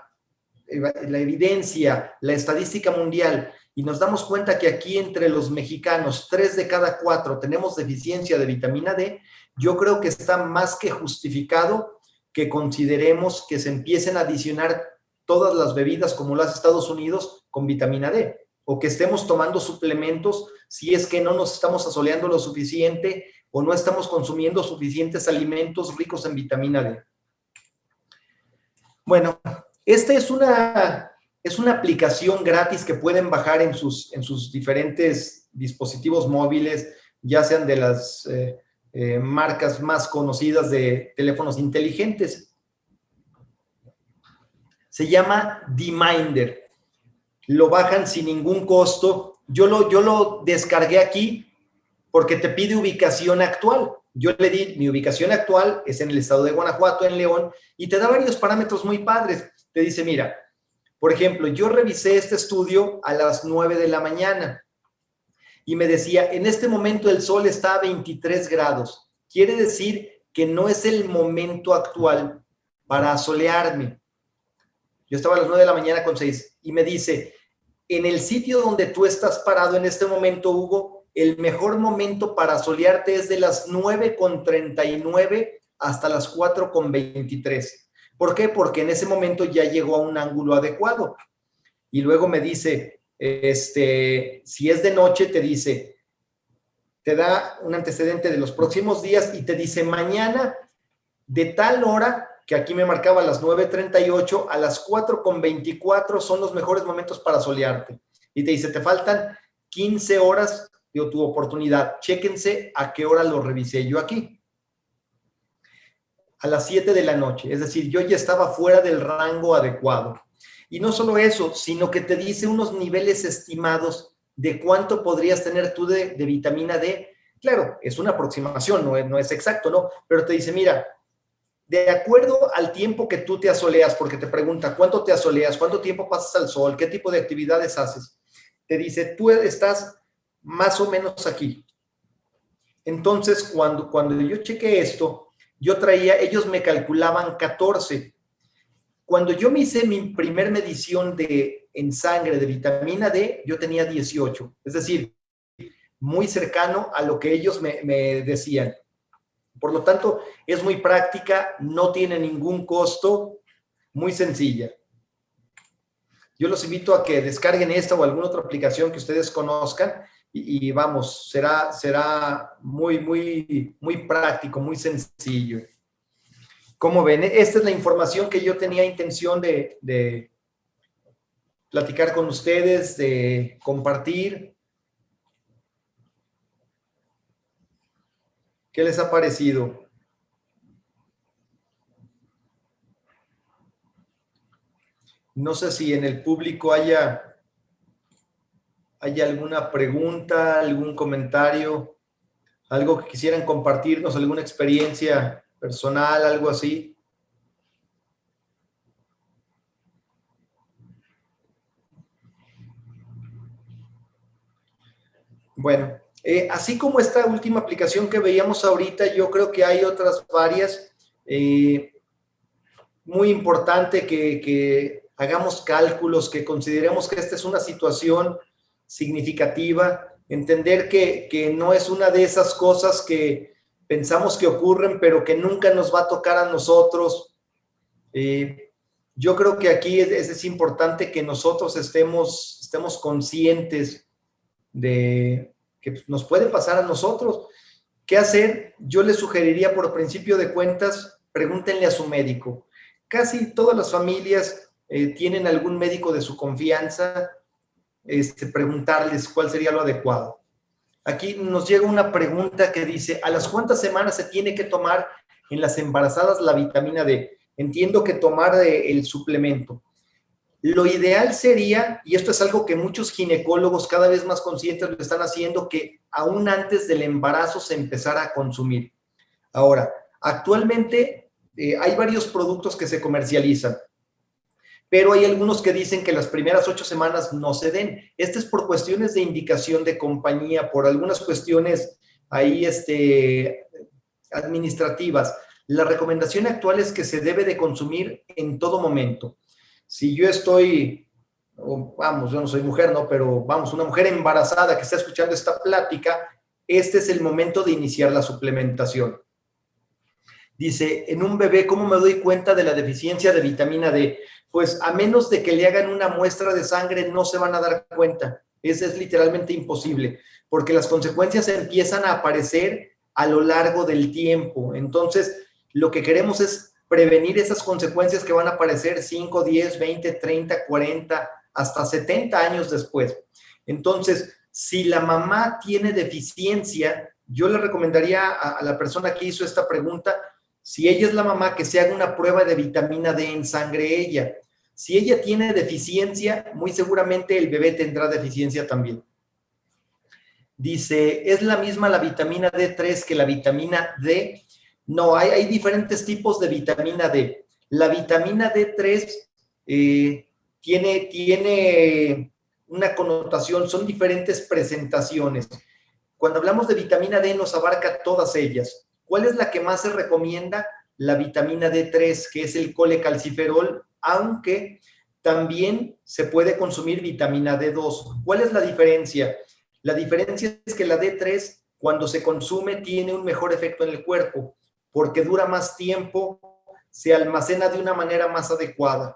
Speaker 1: evidencia, la estadística mundial, y nos damos cuenta que aquí entre los mexicanos, 3 de cada 4 tenemos deficiencia de vitamina D, yo creo que está más que justificado que consideremos que se empiecen a adicionar todas las bebidas como lo hace Estados Unidos con vitamina D, o que estemos tomando suplementos si es que no nos estamos asoleando lo suficiente o no estamos consumiendo suficientes alimentos ricos en vitamina D. Bueno, esta es una aplicación gratis que pueden bajar en sus diferentes dispositivos móviles, ya sean de las marcas más conocidas de teléfonos inteligentes. Se llama D-Minder. Lo bajan sin ningún costo. Yo lo descargué aquí porque te pide ubicación actual. Yo le di, mi ubicación actual es en el estado de Guanajuato, en León, y te da varios parámetros muy padres. Te dice, mira, por ejemplo, yo revisé este estudio a las 9 de la mañana y me decía, en este momento el sol está a 23 grados. Quiere decir que no es el momento actual para asolearme. Yo estaba a las 9 de la mañana con 6 y me dice, en el sitio donde tú estás parado en este momento, Hugo, el mejor momento para solearte es de las 9:39 hasta las 4:23. ¿Por qué? Porque en ese momento ya llegó a un ángulo adecuado. Y luego me dice, si es de noche, te da un antecedente de los próximos días y te dice mañana de tal hora, que aquí me marcaba a las 9:38, a las 4:24 son los mejores momentos para solearte. Y te dice, te faltan 15 horas de tu oportunidad. Chéquense a qué hora lo revisé yo aquí. A las 7 de la noche. Es decir, yo ya estaba fuera del rango adecuado. Y no solo eso, sino que te dice unos niveles estimados de cuánto podrías tener tú de vitamina D. Claro, es una aproximación, no es exacto, ¿no? Pero te dice, mira, de acuerdo al tiempo que tú te asoleas, porque te pregunta cuánto te asoleas, cuánto tiempo pasas al sol, qué tipo de actividades haces, te dice, tú estás más o menos aquí. Entonces, cuando yo chequé esto, ellos me calculaban 14. Cuando yo me hice mi primer medición en sangre de vitamina D, yo tenía 18. Es decir, muy cercano a lo que ellos me decían. Por lo tanto, es muy práctica, no tiene ningún costo, muy sencilla. Yo los invito a que descarguen esta o alguna otra aplicación que ustedes conozcan y vamos, será muy, muy, muy práctico, muy sencillo. Como ven, esta es la información que yo tenía intención de platicar con ustedes, de compartir. ¿Qué les ha parecido? No sé si en el público haya alguna pregunta, algún comentario, algo que quisieran compartirnos, alguna experiencia personal, algo así. Bueno, así como esta última aplicación que veíamos ahorita, yo creo que hay otras varias. Muy importante que hagamos cálculos, que consideremos que esta es una situación significativa, entender que no es una de esas cosas que pensamos que ocurren, pero que nunca nos va a tocar a nosotros. Yo creo que aquí es importante que nosotros estemos conscientes de que nos puede pasar a nosotros. ¿Qué hacer? Yo les sugeriría, por principio de cuentas, pregúntenle a su médico. Casi todas las familias tienen algún médico de su confianza, preguntarles cuál sería lo adecuado. Aquí nos llega una pregunta que dice, ¿a las cuántas semanas se tiene que tomar en las embarazadas la vitamina D? Entiendo que tomar el suplemento. Lo ideal sería, y esto es algo que muchos ginecólogos cada vez más conscientes lo están haciendo, que aún antes del embarazo se empezara a consumir. Ahora, actualmente hay varios productos que se comercializan, pero hay algunos que dicen que las primeras 8 semanas no se den. Esto es por cuestiones de indicación de compañía, por algunas cuestiones ahí administrativas. La recomendación actual es que se debe de consumir en todo momento. Si yo estoy, vamos, yo no soy mujer, ¿no? Pero vamos, una mujer embarazada que está escuchando esta plática, este es el momento de iniciar la suplementación. Dice, en un bebé, ¿cómo me doy cuenta de la deficiencia de vitamina D? Pues a menos de que le hagan una muestra de sangre, no se van a dar cuenta. Es literalmente imposible, porque las consecuencias empiezan a aparecer a lo largo del tiempo. Entonces, lo que queremos es prevenir esas consecuencias que van a aparecer 5, 10, 20, 30, 40, hasta 70 años después. Entonces, si la mamá tiene deficiencia, yo le recomendaría a la persona que hizo esta pregunta, si ella es la mamá, que se haga una prueba de vitamina D en sangre ella. Si ella tiene deficiencia, muy seguramente el bebé tendrá deficiencia también. Dice, ¿es la misma la vitamina D3 que la vitamina D? No, hay diferentes tipos de vitamina D. La vitamina D3 tiene una connotación, son diferentes presentaciones. Cuando hablamos de vitamina D nos abarca todas ellas. ¿Cuál es la que más se recomienda? La vitamina D3, que es el colecalciferol, aunque también se puede consumir vitamina D2. ¿Cuál es la diferencia? La diferencia es que la D3, cuando se consume, tiene un mejor efecto en el cuerpo, porque dura más tiempo, se almacena de una manera más adecuada.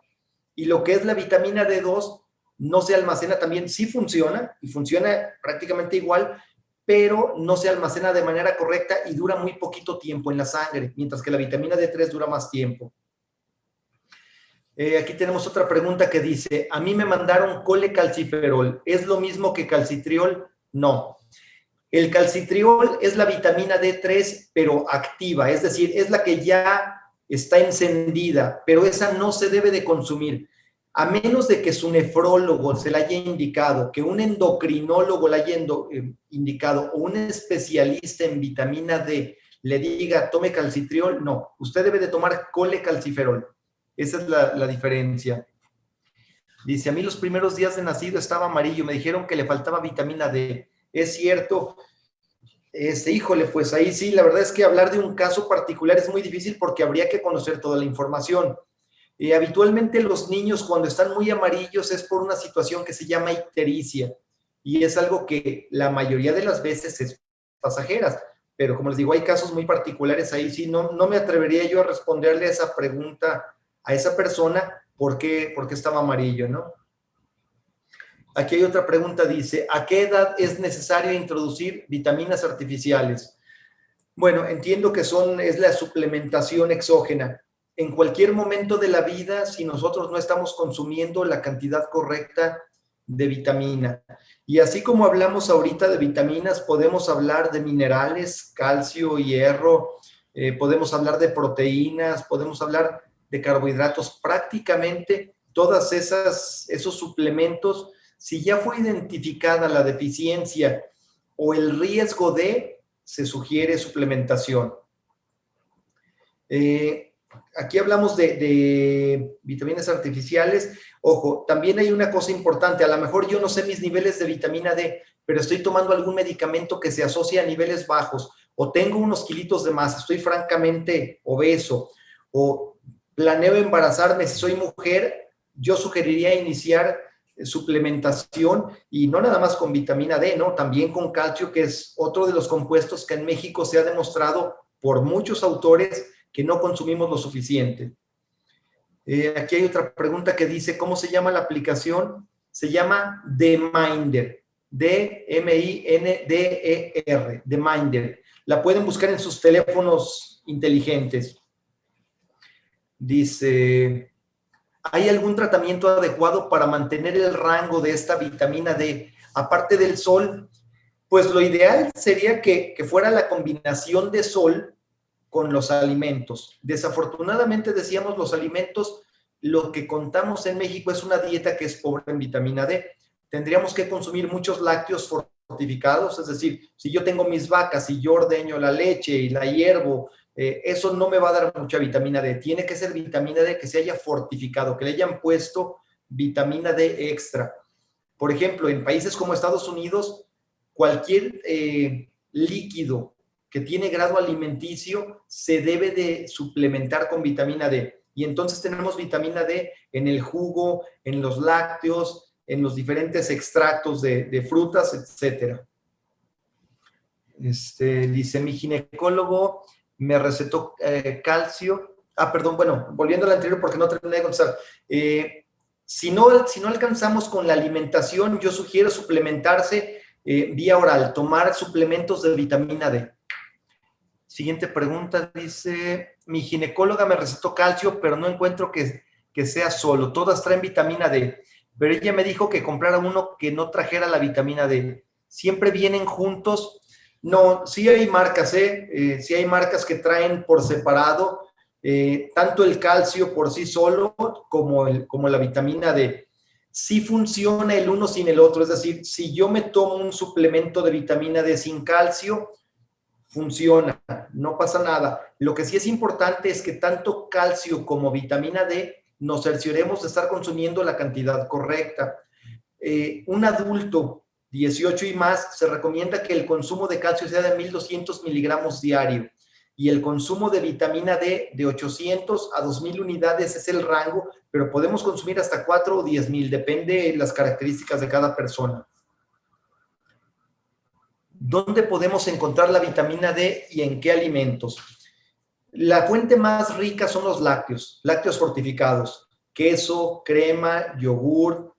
Speaker 1: Y lo que es la vitamina D2 no se almacena también, sí funciona, y funciona prácticamente igual, pero no se almacena de manera correcta y dura muy poquito tiempo en la sangre, mientras que la vitamina D3 dura más tiempo. Aquí tenemos otra pregunta que dice, a mí me mandaron colecalciferol, ¿es lo mismo que calcitriol? No. El calcitriol es la vitamina D3, pero activa, es decir, es la que ya está encendida, pero esa no se debe de consumir. A menos de que su nefrólogo se la haya indicado, que un endocrinólogo la haya indicado, o un especialista en vitamina D le diga, tome calcitriol, no. Usted debe de tomar colecalciferol. Esa es la diferencia. Dice, a mí los primeros días de nacido estaba amarillo, me dijeron que le faltaba vitamina D. Es cierto. Híjole, pues ahí sí, la verdad es que hablar de un caso particular es muy difícil porque habría que conocer toda la información. Habitualmente los niños cuando están muy amarillos es por una situación que se llama ictericia y es algo que la mayoría de las veces es pasajeras, pero como les digo, hay casos muy particulares ahí, sí, no me atrevería yo a responderle a esa pregunta a esa persona, por qué estaba amarillo, ¿no? Aquí hay otra pregunta, dice, ¿a qué edad es necesario introducir vitaminas artificiales? Bueno, entiendo que es la suplementación exógena. En cualquier momento de la vida, si nosotros no estamos consumiendo la cantidad correcta de vitamina. Y así como hablamos ahorita de vitaminas, podemos hablar de minerales, calcio, hierro, podemos hablar de proteínas, podemos hablar de carbohidratos. Prácticamente todas esos suplementos, si ya fue identificada la deficiencia o el riesgo se sugiere suplementación. Aquí hablamos de vitaminas artificiales. Ojo, también hay una cosa importante. A lo mejor yo no sé mis niveles de vitamina D, pero estoy tomando algún medicamento que se asocia a niveles bajos, o tengo unos kilitos de más, estoy francamente obeso, o planeo embarazarme si soy mujer, yo sugeriría iniciar suplementación y no nada más con vitamina D, ¿no? También con calcio, que es otro de los compuestos que en México se ha demostrado por muchos autores que no consumimos lo suficiente. Aquí hay otra pregunta que dice, ¿cómo se llama la aplicación? Se llama D-Minder, D-M-I-N-D-E-R, D-Minder. La pueden buscar en sus teléfonos inteligentes. Dice, ¿hay algún tratamiento adecuado para mantener el rango de esta vitamina D? Aparte del sol, pues lo ideal sería que fuera la combinación de sol con los alimentos. Desafortunadamente, decíamos, los alimentos, lo que contamos en México es una dieta que es pobre en vitamina D. Tendríamos que consumir muchos lácteos fortificados, es decir, si yo tengo mis vacas y yo ordeño la leche y la hiervo, eso no me va a dar mucha vitamina D. Tiene que ser vitamina D que se haya fortificado, que le hayan puesto vitamina D extra. Por ejemplo, en países como Estados Unidos, cualquier líquido que tiene grado alimenticio se debe de suplementar con vitamina D. Y entonces tenemos vitamina D en el jugo, en los lácteos, en los diferentes extractos de frutas, etc. Dice, mi ginecólogo me recetó calcio. Perdón, bueno, volviendo al anterior porque no terminé de contestar. Si no alcanzamos con la alimentación, yo sugiero suplementarse vía oral, tomar suplementos de vitamina D. Siguiente pregunta, dice, mi ginecóloga me recetó calcio, pero no encuentro que sea solo. Todas traen vitamina D, pero ella me dijo que comprara uno que no trajera la vitamina D. ¿Siempre vienen juntos? No, sí hay marcas, sí hay marcas que traen por separado tanto el calcio por sí solo como la vitamina D. Sí funciona el uno sin el otro, es decir, si yo me tomo un suplemento de vitamina D sin calcio, funciona, no pasa nada. Lo que sí es importante es que tanto calcio como vitamina D nos cercioremos de estar consumiendo la cantidad correcta. Un adulto 18 y más se recomienda que el consumo de calcio sea de 1200 miligramos diario y el consumo de vitamina D de 800 a 2000 unidades es el rango, pero podemos consumir hasta 4 o 10,000, depende de las características de cada persona. ¿Dónde podemos encontrar la vitamina D y en qué alimentos? La fuente más rica son los lácteos fortificados, queso, crema, yogur,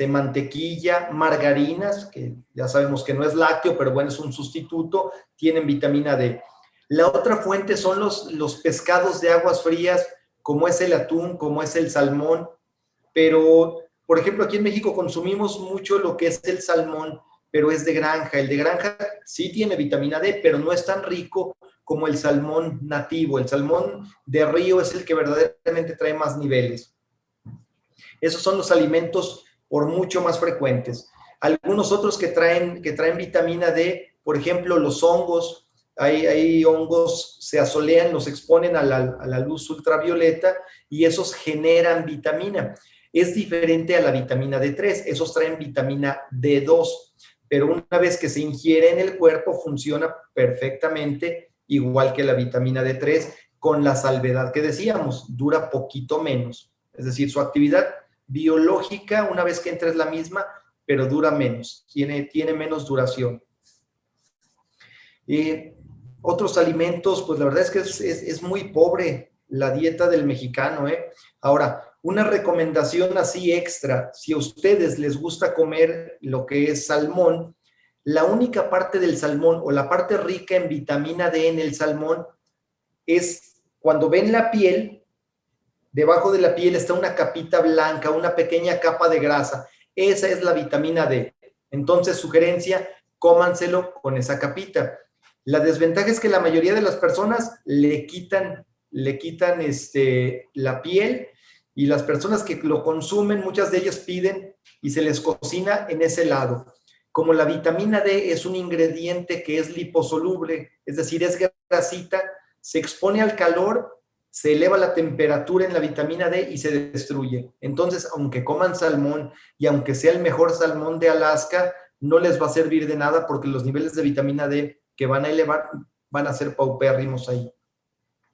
Speaker 1: mantequilla, margarinas, que ya sabemos que no es lácteo, pero bueno, es un sustituto, tienen vitamina D. La otra fuente son los pescados de aguas frías, como es el atún, como es el salmón, pero, por ejemplo, aquí en México consumimos mucho lo que es el salmón, pero es de granja. El de granja sí tiene vitamina D, pero no es tan rico como el salmón nativo. El salmón de río es el que verdaderamente trae más niveles. Esos son los alimentos por mucho más frecuentes. Algunos otros que traen vitamina D, por ejemplo, los hongos. Hay hongos, se asolean, los exponen a la luz ultravioleta y esos generan vitamina. Es diferente a la vitamina D3, esos traen vitamina D2, pero una vez que se ingiere en el cuerpo funciona perfectamente igual que la vitamina D3, con la salvedad que decíamos, dura poquito menos. Es decir, su actividad biológica, una vez que entra, es la misma, pero dura menos, tiene menos duración. Otros alimentos, pues la verdad es que es muy pobre la dieta del mexicano, ¿eh? Ahora, una recomendación así extra, si a ustedes les gusta comer lo que es salmón, la única parte del salmón o la parte rica en vitamina D en el salmón es cuando ven la piel, debajo de la piel está una capita blanca, una pequeña capa de grasa. Esa es la vitamina D. Entonces, sugerencia, cómanselo con esa capita. La desventaja es que la mayoría de las personas le quitan la piel, y las personas que lo consumen, muchas de ellas piden y se les cocina en ese lado. Como la vitamina D es un ingrediente que es liposoluble, es decir, es grasita, se expone al calor, se eleva la temperatura en la vitamina D y se destruye. Entonces, aunque coman salmón y aunque sea el mejor salmón de Alaska, no les va a servir de nada porque los niveles de vitamina D que van a elevar van a ser paupérrimos ahí.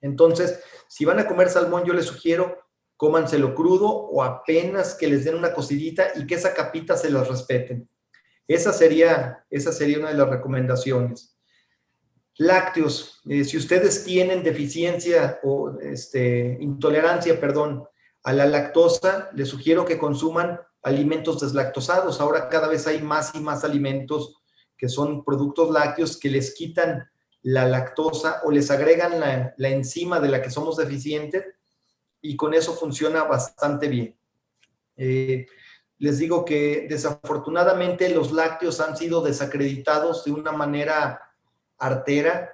Speaker 1: Entonces, si van a comer salmón, yo les sugiero cómanselo crudo o apenas que les den una cocidita y que esa capita se las respeten. Esa sería una de las recomendaciones. Lácteos, si ustedes tienen deficiencia o intolerancia, perdón, a la lactosa, les sugiero que consuman alimentos deslactosados. Ahora cada vez hay más y más alimentos que son productos lácteos que les quitan la lactosa o les agregan la enzima de la que somos deficientes, y con eso funciona bastante bien. Les digo que desafortunadamente los lácteos han sido desacreditados de una manera artera,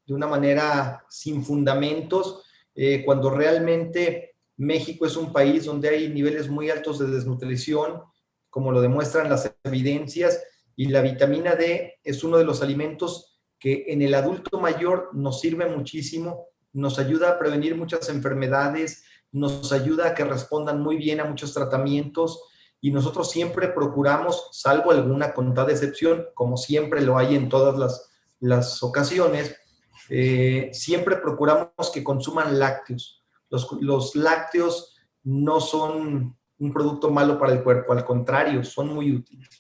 Speaker 1: de una manera sin fundamentos, cuando realmente México es un país donde hay niveles muy altos de desnutrición, como lo demuestran las evidencias, y la vitamina D es uno de los alimentos que en el adulto mayor nos sirve muchísimo, nos ayuda a prevenir muchas enfermedades, nos ayuda a que respondan muy bien a muchos tratamientos, y nosotros siempre procuramos, salvo alguna contada excepción, como siempre lo hay en todas las ocasiones, siempre procuramos que consuman lácteos. Los lácteos no son un producto malo para el cuerpo, al contrario, son muy útiles.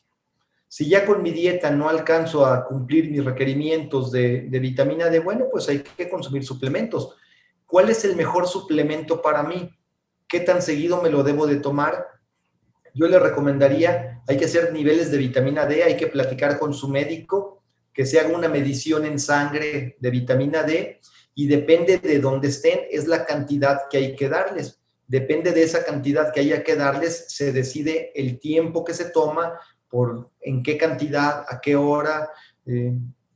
Speaker 1: Si ya con mi dieta no alcanzo a cumplir mis requerimientos de vitamina D, bueno, pues hay que consumir suplementos. ¿Cuál es el mejor suplemento para mí? ¿Qué tan seguido me lo debo de tomar? Yo le recomendaría, hay que hacer niveles de vitamina D, hay que platicar con su médico, que se haga una medición en sangre de vitamina D, y depende de dónde estén, es la cantidad que hay que darles. Depende de esa cantidad que haya que darles, se decide el tiempo que se toma, por en qué cantidad, a qué hora,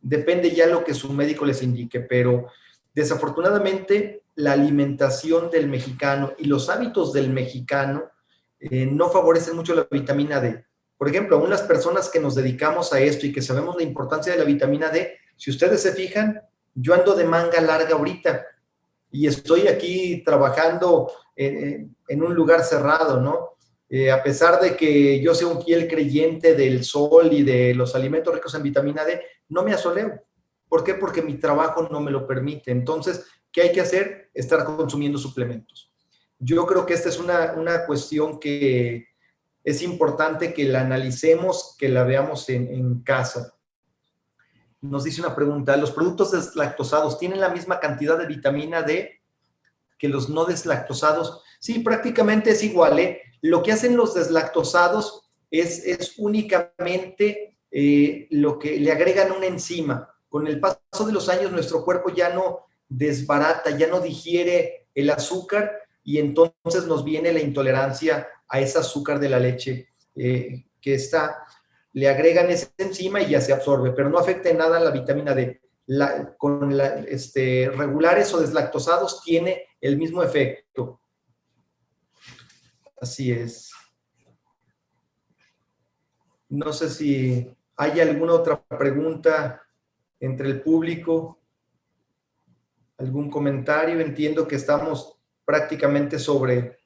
Speaker 1: depende ya lo que su médico les indique, pero desafortunadamente la alimentación del mexicano y los hábitos del mexicano no favorecen mucho la vitamina D. Por ejemplo, aún las personas que nos dedicamos a esto y que sabemos la importancia de la vitamina D, si ustedes se fijan, yo ando de manga larga ahorita y estoy aquí trabajando en un lugar cerrado, ¿no? A pesar de que yo sea un fiel creyente del sol y de los alimentos ricos en vitamina D, no me asoleo. ¿Por qué? Porque mi trabajo no me lo permite. Entonces, ¿qué hay que hacer? Estar consumiendo suplementos. Yo creo que esta es una cuestión que es importante que la analicemos, que la veamos en casa. Nos dice una pregunta, ¿los productos deslactosados tienen la misma cantidad de vitamina D que los no deslactosados? Sí, prácticamente es igual, ¿eh? Lo que hacen los deslactosados es únicamente lo que le agregan una enzima. Con el paso de los años, nuestro cuerpo ya no desbarata, ya no digiere el azúcar y entonces nos viene la intolerancia a ese azúcar de la leche que está. Le agregan esa enzima y ya se absorbe, pero no afecta en nada la vitamina D. Regulares o deslactosados tiene el mismo efecto. Así es. No sé si hay alguna otra pregunta entre el público, algún comentario. Entiendo que estamos prácticamente sobre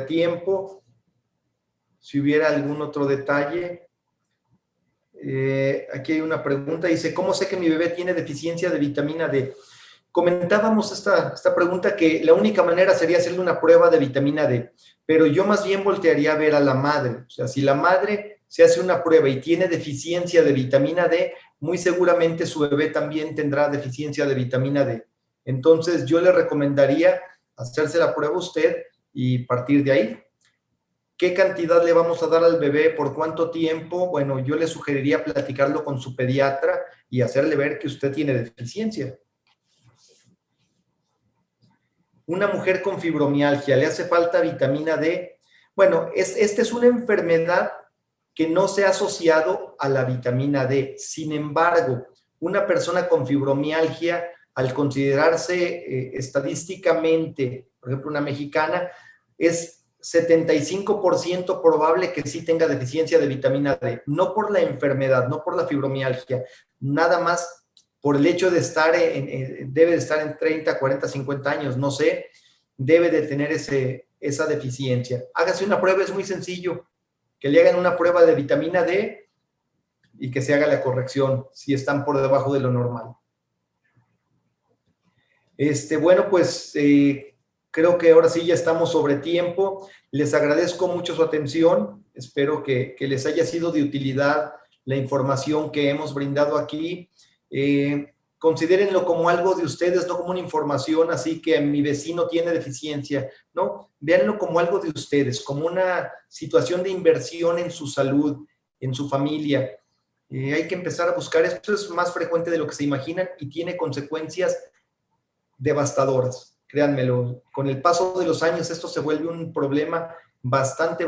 Speaker 1: tiempo. Si hubiera algún otro detalle. Aquí hay una pregunta, dice, ¿cómo sé que mi bebé tiene deficiencia de vitamina D? Comentábamos esta pregunta que la única manera sería hacerle una prueba de vitamina D, pero yo más bien voltearía a ver a la madre. O sea, si la madre se hace una prueba y tiene deficiencia de vitamina D, muy seguramente su bebé también tendrá deficiencia de vitamina D. Entonces, yo le recomendaría hacerse la prueba a usted y partir de ahí. ¿Qué cantidad le vamos a dar al bebé? ¿Por cuánto tiempo? Bueno, yo le sugeriría platicarlo con su pediatra y hacerle ver que usted tiene deficiencia. Una mujer con fibromialgia, ¿le hace falta vitamina D? Bueno, esta es una enfermedad que no se ha asociado a la vitamina D. Sin embargo, una persona con fibromialgia, al considerarse estadísticamente, por ejemplo, una mexicana, es 75% probable que sí tenga deficiencia de vitamina D, no por la enfermedad, no por la fibromialgia, nada más por el hecho de estar, debe de estar en 30, 40, 50 años, no sé, debe de tener esa deficiencia. Hágase una prueba, es muy sencillo, que le hagan una prueba de vitamina D y que se haga la corrección si están por debajo de lo normal. Bueno, pues creo que ahora sí ya estamos sobre tiempo. Les agradezco mucho su atención. Espero que les haya sido de utilidad la información que hemos brindado aquí. Considérenlo como algo de ustedes, no como una información así que mi vecino tiene deficiencia, ¿no? Véanlo como algo de ustedes, como una situación de inversión en su salud, en su familia. Hay que empezar a buscar, esto es más frecuente de lo que se imaginan y tiene consecuencias devastadoras, créanmelo. Con el paso de los años esto se vuelve un problema bastante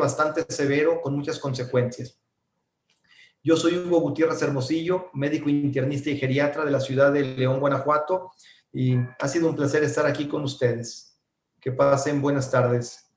Speaker 1: severo con muchas consecuencias. Yo soy Hugo Gutiérrez Hermosillo, médico internista y geriatra de la ciudad de León, Guanajuato, y ha sido un placer estar aquí con ustedes. Que pasen buenas tardes.